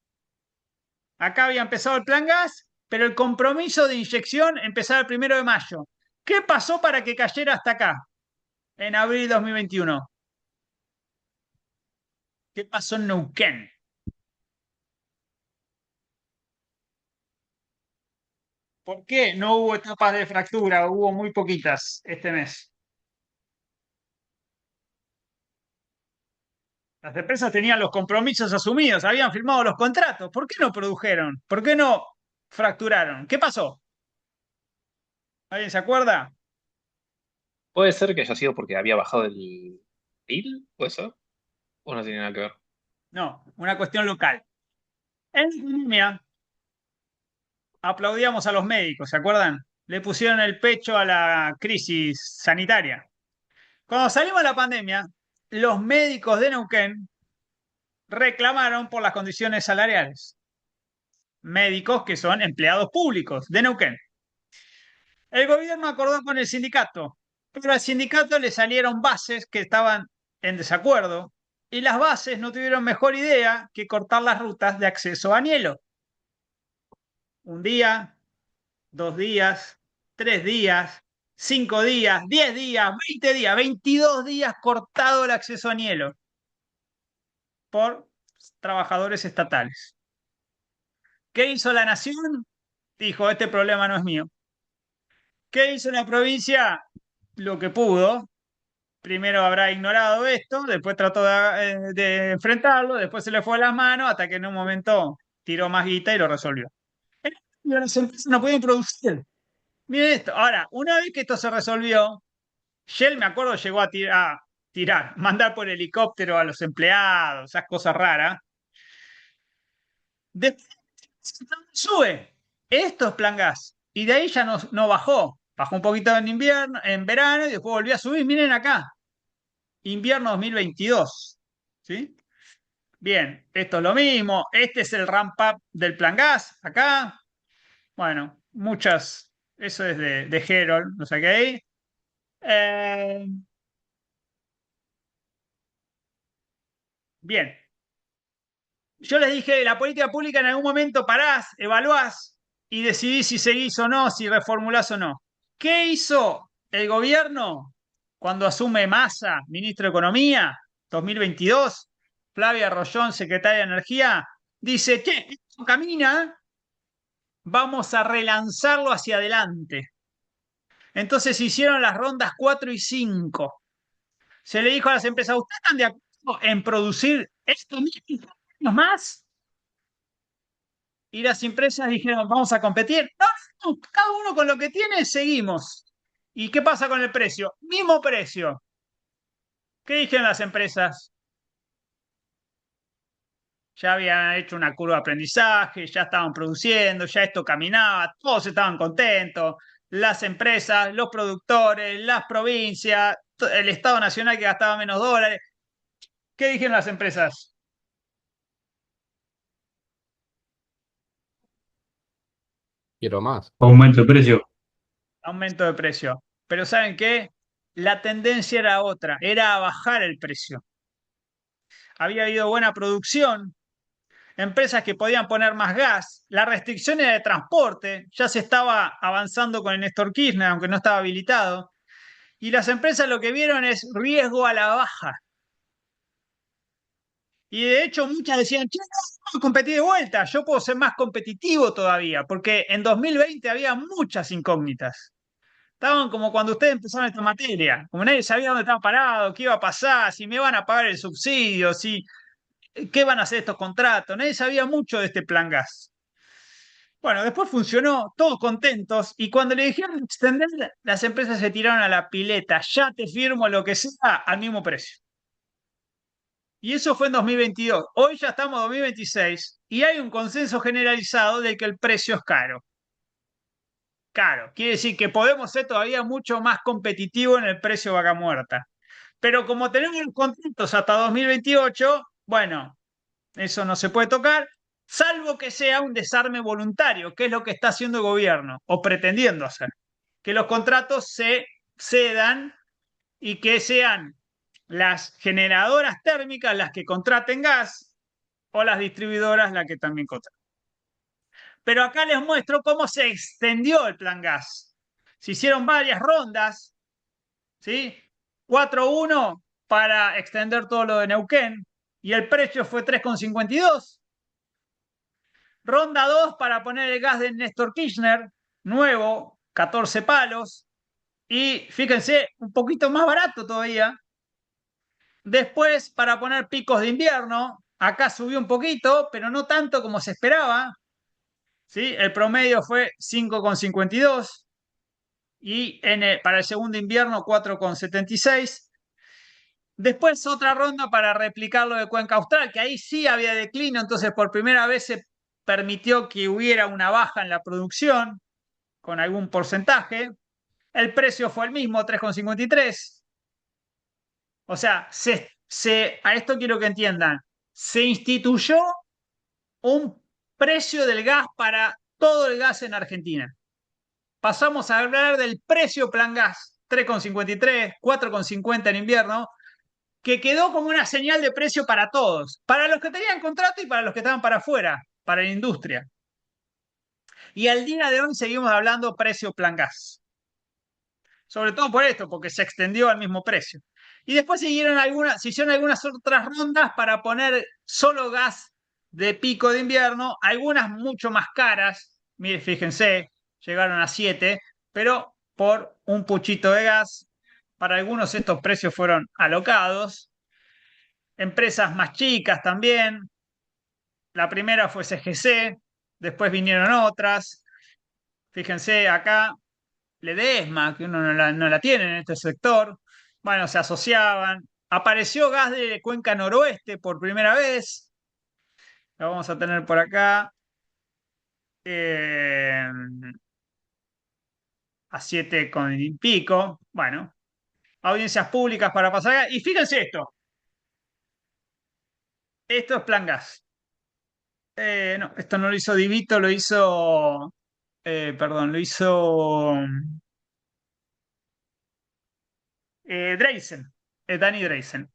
Acá había empezado el plan gas, pero el compromiso de inyección empezaba el 1 de mayo. ¿Qué pasó para que cayera hasta acá en abril de 2021? ¿Qué pasó en Neuquén? ¿Por qué no hubo etapas de fractura? Hubo muy poquitas este mes. Las empresas tenían los compromisos asumidos, habían firmado los contratos. ¿Por qué no produjeron? ¿Por qué no fracturaron? ¿Qué pasó? ¿Alguien se acuerda? Puede ser que haya sido porque había bajado el PIB, ¿puede ser? ¿O no tiene nada que ver? No, una cuestión local. En la pandemia aplaudíamos a los médicos, ¿se acuerdan? Le pusieron el pecho a la crisis sanitaria. Cuando salimos de la pandemia, los médicos de Neuquén reclamaron por las condiciones salariales. Médicos que son empleados públicos de Neuquén. El gobierno acordó con el sindicato, pero al sindicato le salieron bases que estaban en desacuerdo y las bases no tuvieron mejor idea que cortar las rutas de acceso a Nielo. Un día, 2 días, 3 días, 5 días, 10 días, 20 días, 22 días cortado el acceso a Nielo por trabajadores estatales. ¿Qué hizo la nación? Dijo, este problema no es mío. ¿Qué hizo la provincia? Lo que pudo. Primero habrá ignorado esto, después trató de enfrentarlo, después se le fue a las manos hasta que en un momento tiró más guita y lo resolvió. Y las empresas no pueden producir. Miren esto. Ahora, una vez que esto se resolvió, Shell, me acuerdo, llegó a tirar, mandar por helicóptero a los empleados, esas cosas raras. Después sube. Esto es plan gas. Y de ahí ya no bajó. Bajó un poquito en invierno, en verano y después volvió a subir. Miren acá. Invierno 2022. ¿Sí? Bien, esto es lo mismo. Este es el ramp up del plan gas. Acá. Bueno, muchas. Eso es de Herold, lo saqué ahí. Bien. Yo les dije, la política pública en algún momento parás, evaluás y decidís si seguís o no, si reformulás o no. ¿Qué hizo el gobierno cuando asume Massa, ministro de Economía, 2022? Flavia Rollón, secretaria de Energía, dice, che, esto camina, vamos a relanzarlo hacia adelante. Entonces se hicieron las rondas 4 y 5. Se le dijo a las empresas, ¿ustedes están de acuerdo en producir esto mismo más? Y las empresas dijeron, vamos a competir. No, no, no, cada uno con lo que tiene, seguimos. ¿Y qué pasa con el precio? Mismo precio. ¿Qué dijeron las empresas? Ya habían hecho una curva de aprendizaje, ya estaban produciendo, ya esto caminaba, todos estaban contentos, las empresas, los productores, las provincias, el Estado Nacional que gastaba menos dólares. ¿Qué dijeron las empresas? Quiero más. Aumento de precio. Aumento de precio. Pero ¿saben qué? La tendencia era otra, era a bajar el precio. Había habido buena producción, empresas que podían poner más gas, las restricciones de transporte, ya se estaba avanzando con el Néstor Kirchner, aunque no estaba habilitado, y las empresas lo que vieron es riesgo a la baja. Y de hecho muchas decían, che, no, vamos a competir de vuelta, yo puedo ser más competitivo todavía, porque en 2020 había muchas incógnitas. Estaban como cuando ustedes empezaron esta materia, como nadie sabía dónde estaba parado, qué iba a pasar, si me iban a pagar el subsidio, si qué van a hacer estos contratos, nadie sabía mucho de este plan gas. Bueno, después funcionó, todos contentos, y cuando le dijeron extender, las empresas se tiraron a la pileta, ya te firmo lo que sea al mismo precio. Y eso fue en 2022. Hoy ya estamos en 2026 y hay un consenso generalizado de que el precio es caro. Caro, quiere decir que podemos ser todavía mucho más competitivos en el precio vaca muerta. Pero como tenemos los contratos hasta 2028, bueno, eso no se puede tocar, salvo que sea un desarme voluntario, que es lo que está haciendo el gobierno, o pretendiendo hacer. Que los contratos se cedan y que sean las generadoras térmicas las que contraten gas o las distribuidoras las que también contraten. Pero acá les muestro cómo se extendió el plan gas. Se hicieron varias rondas, ¿sí? 4-1 para extender todo lo de Neuquén y el precio fue 3,52. Ronda 2 para poner el gas de Néstor Kirchner, nuevo, 14 palos. Y fíjense, un poquito más barato todavía. Después, para poner picos de invierno, acá subió un poquito, pero no tanto como se esperaba. ¿Sí? El promedio fue 5,52 y para el segundo invierno 4,76. Después otra ronda para replicar lo de Cuenca Austral, que ahí sí había declino, entonces por primera vez se permitió que hubiera una baja en la producción con algún porcentaje. El precio fue el mismo, 3,53. O sea, a esto quiero que entiendan, se instituyó un precio del gas para todo el gas en Argentina. Pasamos a hablar del precio plan gas, 3,53, 4,50 en invierno, que quedó como una señal de precio para todos, para los que tenían contrato y para los que estaban para afuera, para la industria. Y al día de hoy seguimos hablando precio plan gas. Sobre todo por esto, porque se extendió al mismo precio. Y después se hicieron algunas otras rondas para poner solo gas de pico de invierno, algunas mucho más caras. Mire, fíjense, llegaron a 7, pero por un puchito de gas. Para algunos estos precios fueron alocados. Empresas más chicas también. La primera fue CGC, después vinieron otras. Fíjense acá, Ledesma, que uno no la tiene en este sector. Bueno, se asociaban. Apareció gas de Cuenca Noroeste por primera vez. Lo vamos a tener por acá. eh, a 7 con y pico. Bueno, audiencias públicas para pasar acá. Y fíjense esto. Esto es plan gas. No, esto no lo hizo Divito, lo hizo. Perdón, lo hizo Dreisen, Danny Dreisen.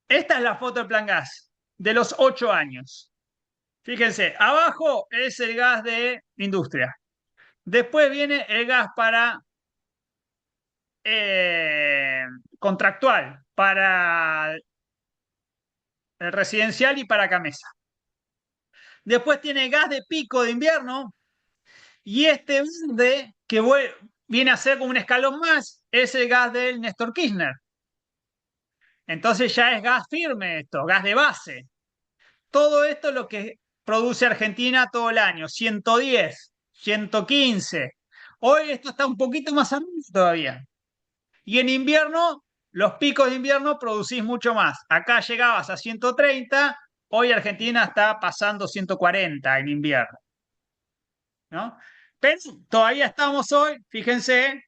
Esta es la foto del plan gas de los 8 años. Fíjense, abajo es el gas de industria. Después viene el gas para contractual, para el residencial y para Camesa. Después tiene gas de pico de invierno Y este verde, que viene a ser como un escalón más, es el gas del Néstor Kirchner. Entonces ya es gas firme esto, gas de base. Todo esto es lo que produce Argentina todo el año, 110, 115. Hoy esto está un poquito más arriba todavía. Y en invierno, los picos de invierno producís mucho más. Acá llegabas a 130, hoy Argentina está pasando 140 en invierno, ¿no? Pero todavía estamos hoy, fíjense,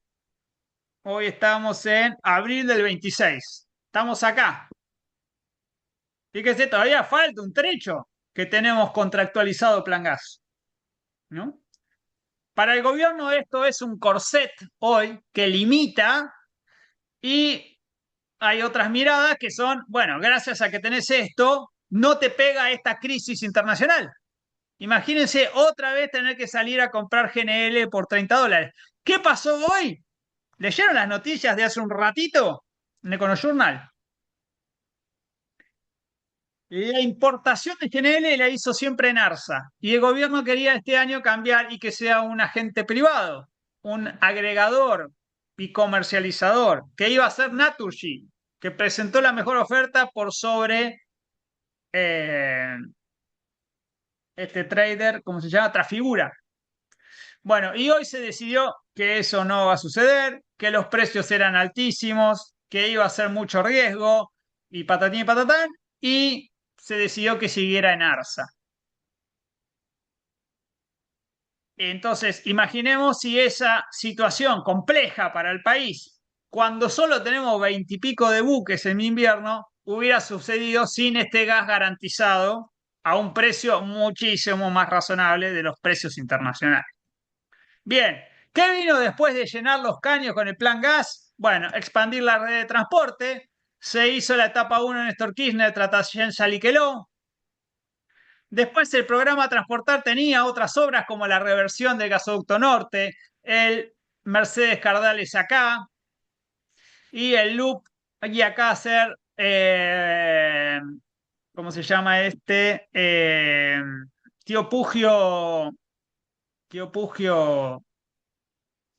hoy estamos en abril del 26. Estamos acá. Fíjense, todavía falta un trecho que tenemos contractualizado Plan Gas, ¿no? Para el gobierno esto es un corset hoy que limita y hay otras miradas que son, bueno, gracias a que tenés esto, no te pega esta crisis internacional. Imagínense otra vez tener que salir a comprar GNL por $30. ¿Qué pasó hoy? ¿Leyeron las noticias de hace un ratito en Econojournal? La importación de GNL la hizo siempre en ARSA y el gobierno quería este año cambiar y que sea un agente privado, un agregador y comercializador, que iba a ser Naturgy, que presentó la mejor oferta por sobre eh, este trader, ¿cómo se llama? Trafigura. Bueno, y hoy se decidió que eso no va a suceder, que los precios eran altísimos, que iba a ser mucho riesgo y patatín y patatán, y se decidió que siguiera en ARSA. Entonces, imaginemos si esa situación compleja para el país, cuando solo tenemos 20 y pico de buques en invierno, hubiera sucedido sin este gas garantizado a un precio muchísimo más razonable de los precios internacionales. Bien, ¿qué vino después de llenar los caños con el plan gas? Bueno, expandir la red de transporte. Se hizo la etapa 1 en Néstor Kirchner, Tratayen Saliqueló. Después el programa Transportar tenía otras obras como la reversión del gasoducto norte, el Mercedes Cardales acá y el loop aquí acá hacer, ¿cómo se llama este? Tío Pugio, Tío Pugio,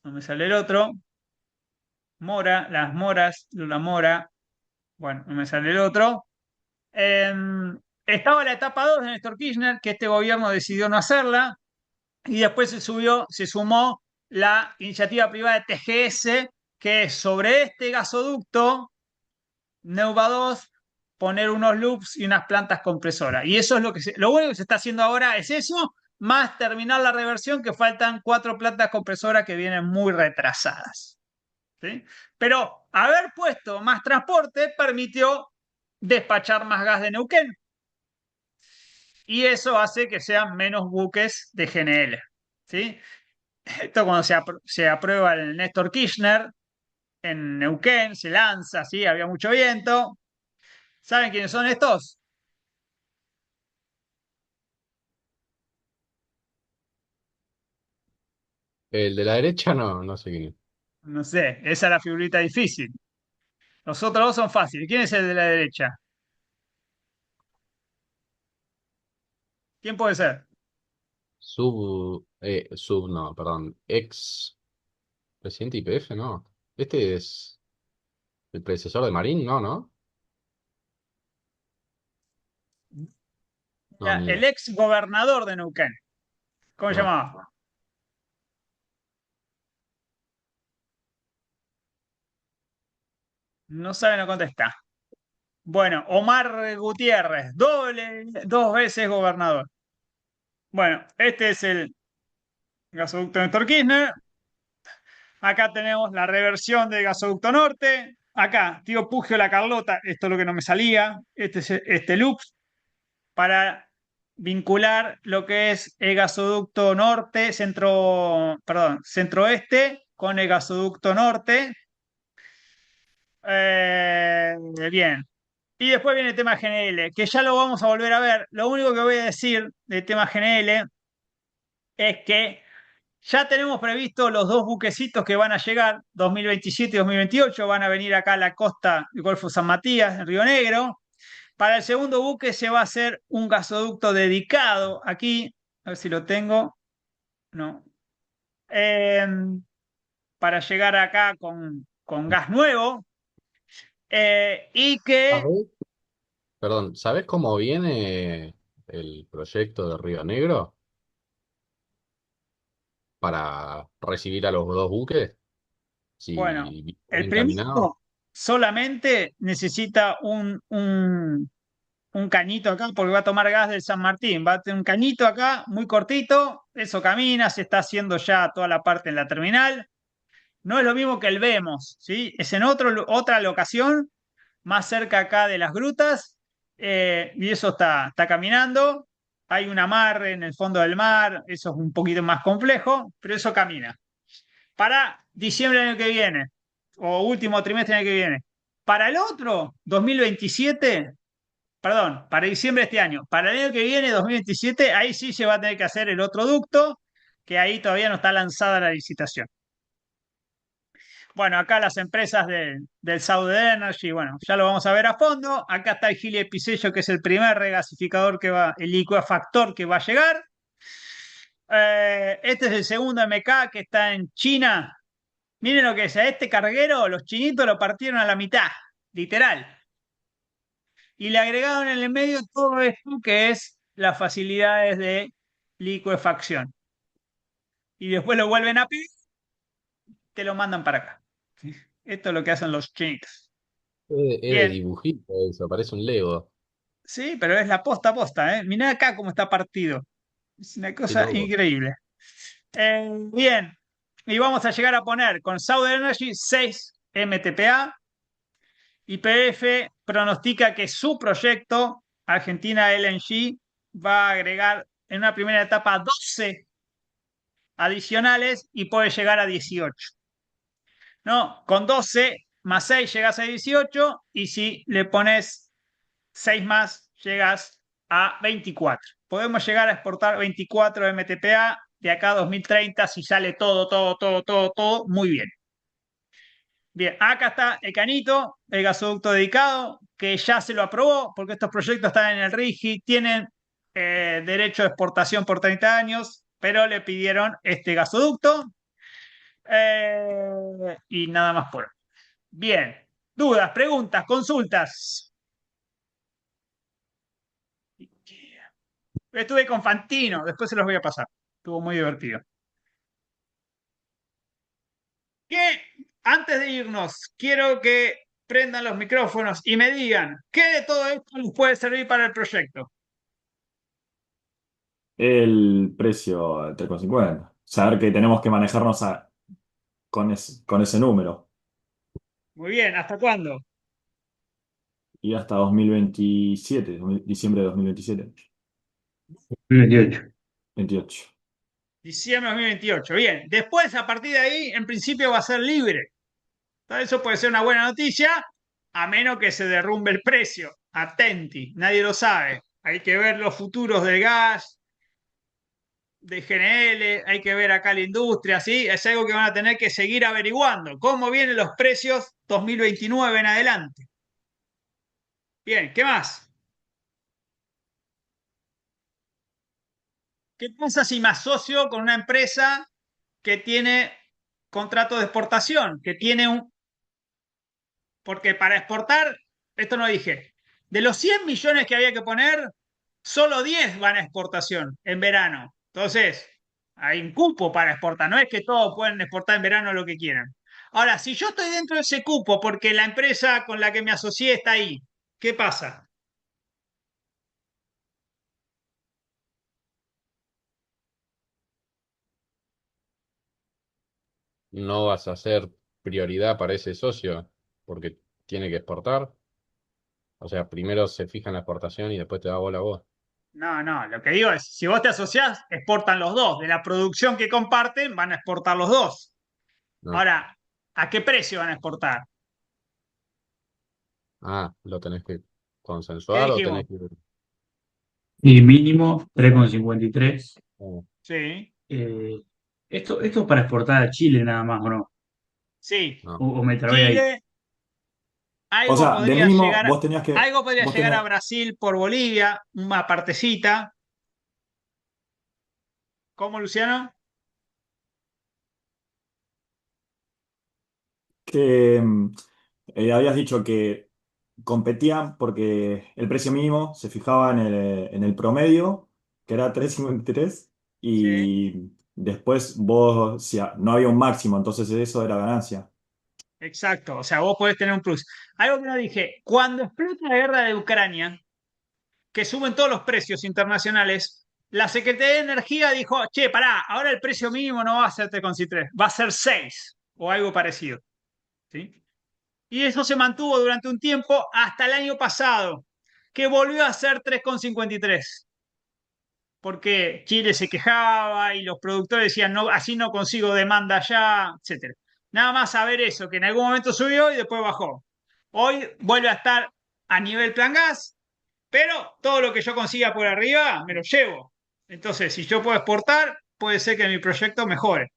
no me sale el otro, Mora, las Moras, la Mora, bueno, no me sale el otro. Estaba la etapa 2 de Néstor Kirchner, que este gobierno decidió no hacerla. Y después se sumó la iniciativa privada de TGS, que es sobre este gasoducto, Neuva 2, poner unos loops y unas plantas compresoras. Y eso es lo único que se está haciendo ahora es eso, más terminar la reversión, que faltan 4 plantas compresoras que vienen muy retrasadas. ¿Sí? Pero haber puesto más transporte permitió despachar más gas de Neuquén. Y eso hace que sean menos buques de GNL. ¿Sí? Esto cuando se aprueba el Néstor Kirchner en Neuquén, se lanza, ¿sí? Había mucho viento. ¿Saben quiénes son estos? El de la derecha no, no sé quién es. No sé, esa es la figurita difícil. Los otros dos son fáciles. ¿Quién es el de la derecha? ¿Quién puede ser? No, perdón, ex presidente YPF, ¿no? Este es el predecesor de Marín, ¿no? ¿No? No, ni El idea. ex gobernador de Neuquén. ¿Cómo se No. llamaba? No sabe, no contesta. Bueno, Omar Gutiérrez, dos veces gobernador. Bueno, este es el gasoducto de Néstor Kirchner. Acá tenemos la reversión del gasoducto norte. Acá, Tío Pugio La Carlota, esto es lo que no me salía. Este es este loop para vincular lo que es el gasoducto norte, centro-oeste con el gasoducto norte. Bien. Y después viene el tema GNL, que ya lo vamos a volver a ver. Lo único que voy a decir del tema GNL es que ya tenemos previsto los dos buquecitos que van a llegar, 2027 y 2028, van a venir acá a la costa del Golfo San Matías, en Río Negro. Para el segundo buque se va a hacer un gasoducto dedicado aquí, a ver si lo tengo, no. eh, para llegar acá con gas nuevo y que, ¿Sabés? Perdón, ¿sabés cómo viene el proyecto de Río Negro para recibir a los dos buques? bueno, Si el bien encaminado. primero solamente necesita un cañito acá porque va a tomar gas del San Martín. Va a tener un cañito acá muy cortito, eso camina, se está haciendo ya toda la parte en la terminal. No es lo mismo que el Vemos, ¿sí? Es en otra locación, más cerca acá de las grutas, y eso está caminando. Hay un amarre en el fondo del mar, eso es un poquito más complejo, pero eso camina. Para diciembre del año que viene, o último trimestre del año que viene. Para el otro, 2027, perdón, para diciembre de este año, para el año que viene, 2027, ahí sí se va a tener que hacer el otro ducto, que ahí todavía no está lanzada la licitación. Bueno, acá las empresas del Southern Energy, bueno, ya lo vamos a ver a fondo. Acá está el Gili Episello, que es el primer regasificador el licuefactor que va a llegar. Este es el segundo MK que está en China. Miren lo que es, a este carguero los chinitos lo partieron a la mitad, literal. Y le agregaron en el medio todo esto que es las facilidades de licuefacción. Y después lo vuelven a pedir, te lo mandan para acá. Esto es lo que hacen los chinitos. Es de Bien, dibujito eso, parece un Lego. sí, pero es la posta a posta, ¿eh? Mirá acá cómo está partido. Es una Qué cosa loco. increíble. Bien, y vamos a llegar a poner con Southern Energy 6 MTPA. YPF pronostica que su proyecto, Argentina LNG, va a agregar en una primera etapa 12 adicionales y puede llegar a 18. ¿No? Con 12 más 6 llegas a 18 y si le pones 6 más llegas a 24. Podemos llegar a exportar 24 MTPA de acá a 2030 si sale todo muy bien. Bien, acá está el Canito, el gasoducto dedicado, que ya se lo aprobó porque estos proyectos están en el RIGI, tienen derecho de exportación por 30 años, pero le pidieron este gasoducto y nada más por hoy. Bien, dudas, preguntas, consultas. Estuve con Fantino, después se los voy a pasar. Estuvo muy divertido. ¿Qué? Antes de irnos, quiero que prendan los micrófonos y me digan, ¿qué de todo esto les puede servir para el proyecto? El precio 3,50. Saber que tenemos que manejarnos con ese número. Muy bien, ¿hasta cuándo? Y hasta 2027, diciembre de 2027. 2028. 28. Diciembre de 2028. Bien, después a partir de ahí, en principio va a ser libre. Entonces, eso puede ser una buena noticia, a menos que se derrumbe el precio. Atenti, nadie lo sabe. Hay que ver los futuros del gas, de GNL, hay que ver acá la industria, ¿sí? Es algo que van a tener que seguir averiguando. ¿Cómo vienen los precios 2029 en adelante? Bien, ¿qué más? ¿Qué pasa si me asocio con una empresa que tiene contrato de exportación, que tiene un... Porque para exportar, esto no dije, de los 100 millones que había que poner, solo 10 van a exportación en verano. Entonces, hay un cupo para exportar, no es que todos pueden exportar en verano lo que quieran. Ahora, si yo estoy dentro de ese cupo porque la empresa con la que me asocié está ahí, ¿qué pasa? No vas a ser prioridad para ese socio porque tiene que exportar. O sea, primero se fija en la exportación y después te da bola a vos. No, no, lo que digo es, si vos te asociás, exportan los dos. De la producción que comparten, van a exportar los dos. No. Ahora, ¿a qué precio van a exportar? Ah, ¿lo tenés que ¿Qué consensuar o dijimos? tenés que...? Y mínimo 3,53. Oh, Sí, Eh, esto es para exportar a Chile nada más, ¿o no? sí. no. O me trabé ahí. Chile, O sea, de mínimo algo podría vos llegar a tenías, Brasil por Bolivia, una partecita. ¿Cómo, Luciano? que habías dicho que competían porque el precio mínimo se fijaba en el promedio, que era 3,53, ¿sí? y después vos, si no había un máximo, entonces eso era ganancia. Exacto, o sea, vos podés tener un plus. Algo que no dije, cuando explota la guerra de Ucrania, que suben todos los precios internacionales, la Secretaría de Energía dijo, che, pará, ahora el precio mínimo no va a ser 3,3, va a ser 6 o algo parecido. ¿Sí? Y eso se mantuvo durante un tiempo hasta el año pasado, que volvió a ser 3,53, porque Chile se quejaba y los productores decían, no, así no consigo demanda ya, etcétera. Nada más saber eso, que en algún momento subió y después bajó. Hoy vuelve a estar a nivel plan gas, pero todo lo que yo consiga por arriba me lo llevo. Entonces, si yo puedo exportar, puede ser que mi proyecto mejore.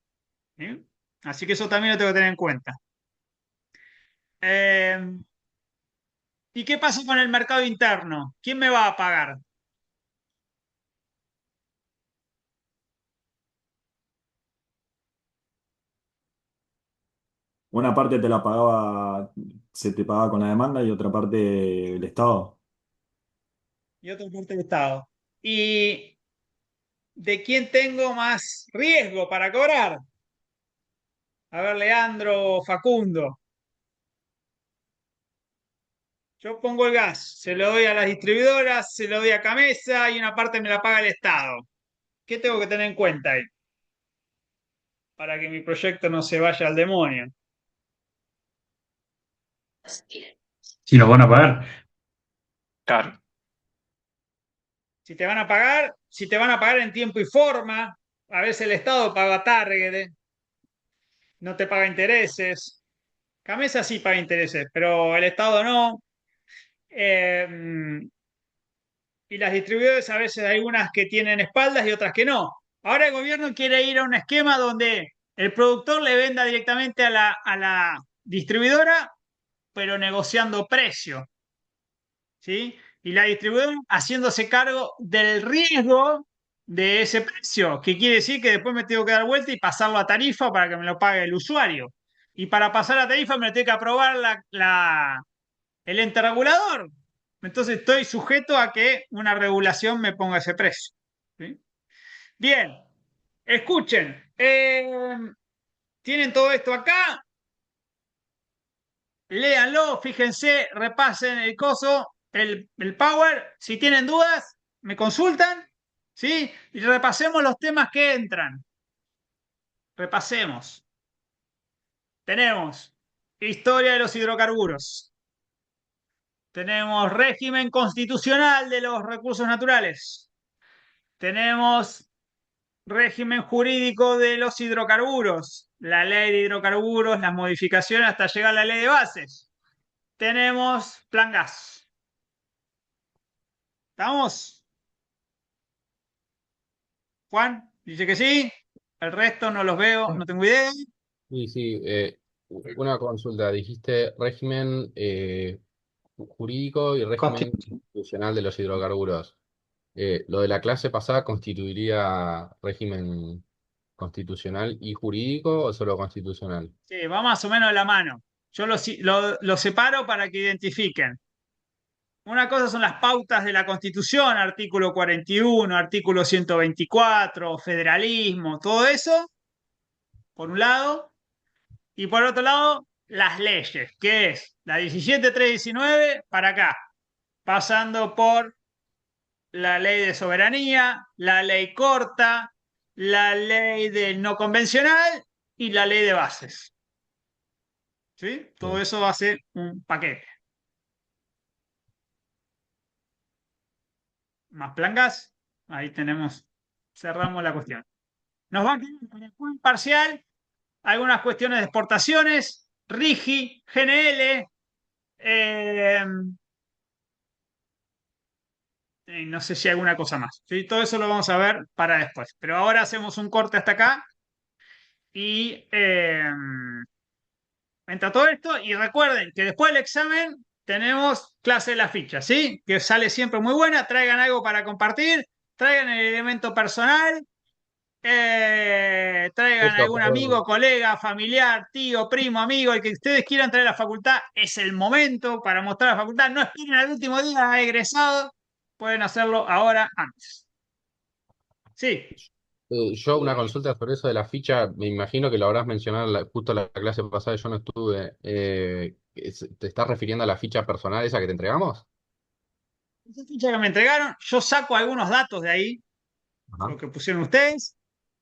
¿Sí? Así que eso también lo tengo que tener en cuenta. Eh, ¿Y qué pasa con el mercado interno? ¿Quién me va a pagar? Una parte te la pagaba, se te pagaba con la demanda y otra parte el Estado. Y otra parte del Estado. ¿Y de quién tengo más riesgo para cobrar? A ver, Leandro, Facundo. Yo pongo el gas, se lo doy a las distribuidoras, se lo doy a Camesa y una parte me la paga el Estado. ¿Qué tengo que tener en cuenta ahí para que mi proyecto no se vaya al demonio? Si nos van a pagar. Claro. Si te van a pagar, si te van a pagar en tiempo y forma, a veces el Estado paga target, no te paga intereses. Camesa sí paga intereses, pero el Estado no. Eh, y las distribuidoras a veces hay unas que tienen espaldas y otras que no. Ahora el gobierno quiere ir a un esquema donde el productor le venda directamente a la distribuidora, pero negociando precio, ¿sí? Y la distribuidora haciéndose cargo del riesgo de ese precio, que quiere decir que después me tengo que dar vuelta y pasarlo a tarifa para que me lo pague el usuario. Y para pasar a tarifa me lo tiene que aprobar el ente regulador. Entonces estoy sujeto a que una regulación me ponga ese precio. ¿Sí? Bien, escuchen, tienen todo esto acá, léanlo, fíjense, repasen el coso, el Power. Si tienen dudas, me consultan, ¿sí? Y repasemos los temas que entran. Repasemos. Tenemos historia de los hidrocarburos. Tenemos régimen constitucional de los recursos naturales. Tenemos régimen jurídico de los hidrocarburos, la ley de hidrocarburos, las modificaciones hasta llegar a la ley de bases. Tenemos plan gas. ¿Estamos? Juan, dice que sí. El resto no los veo, no tengo idea. Sí, sí, una consulta. Dijiste régimen jurídico y régimen Constitu- constitucional de los hidrocarburos. ¿Lo de la clase pasada constituiría régimen constitucional y jurídico o solo constitucional? Sí, va más o menos de la mano. Yo lo separo para que identifiquen. Una cosa son las pautas de la Constitución, artículo 41, artículo 124, federalismo, todo eso, por un lado. Y por otro lado, las leyes, que es la 17.319 para acá, pasando por la ley de soberanía, la ley corta, la ley del no convencional y la ley de bases. ¿Sí? Todo Bien. eso va a ser un paquete. Más plan gas, ahí tenemos, cerramos la cuestión. Nos va a quedar en el punto parcial algunas cuestiones de exportaciones, RIGI, GNL, eh, no sé si hay alguna cosa más. ¿Sí? Todo eso lo vamos a ver para después. Pero ahora hacemos un corte hasta acá y entra todo esto. Y recuerden que después del examen tenemos clase de la ficha, ¿sí? Que sale siempre muy buena. Traigan algo para compartir, traigan el elemento personal Traigan Eso, algún amigo, colega, familiar, tío, primo, amigo, el que ustedes quieran traer a la facultad. Es el momento para mostrar a la facultad. No esperen al último día egresado. Pueden hacerlo ahora antes. Sí. yo una consulta sobre eso de la ficha, me imagino que lo habrás mencionado justo la clase pasada, yo no estuve. ¿Te estás refiriendo a la ficha personal esa que te entregamos? Esa ficha que me entregaron, yo saco algunos datos de ahí, Ajá. lo que pusieron ustedes,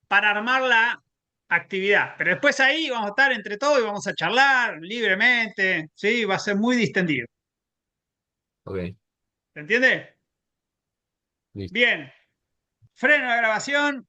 para armar la actividad. Pero después ahí vamos a estar entre todos y vamos a charlar libremente. Sí, va a ser muy distendido. Ok, ¿Se entiende? listo. Bien. Freno la grabación.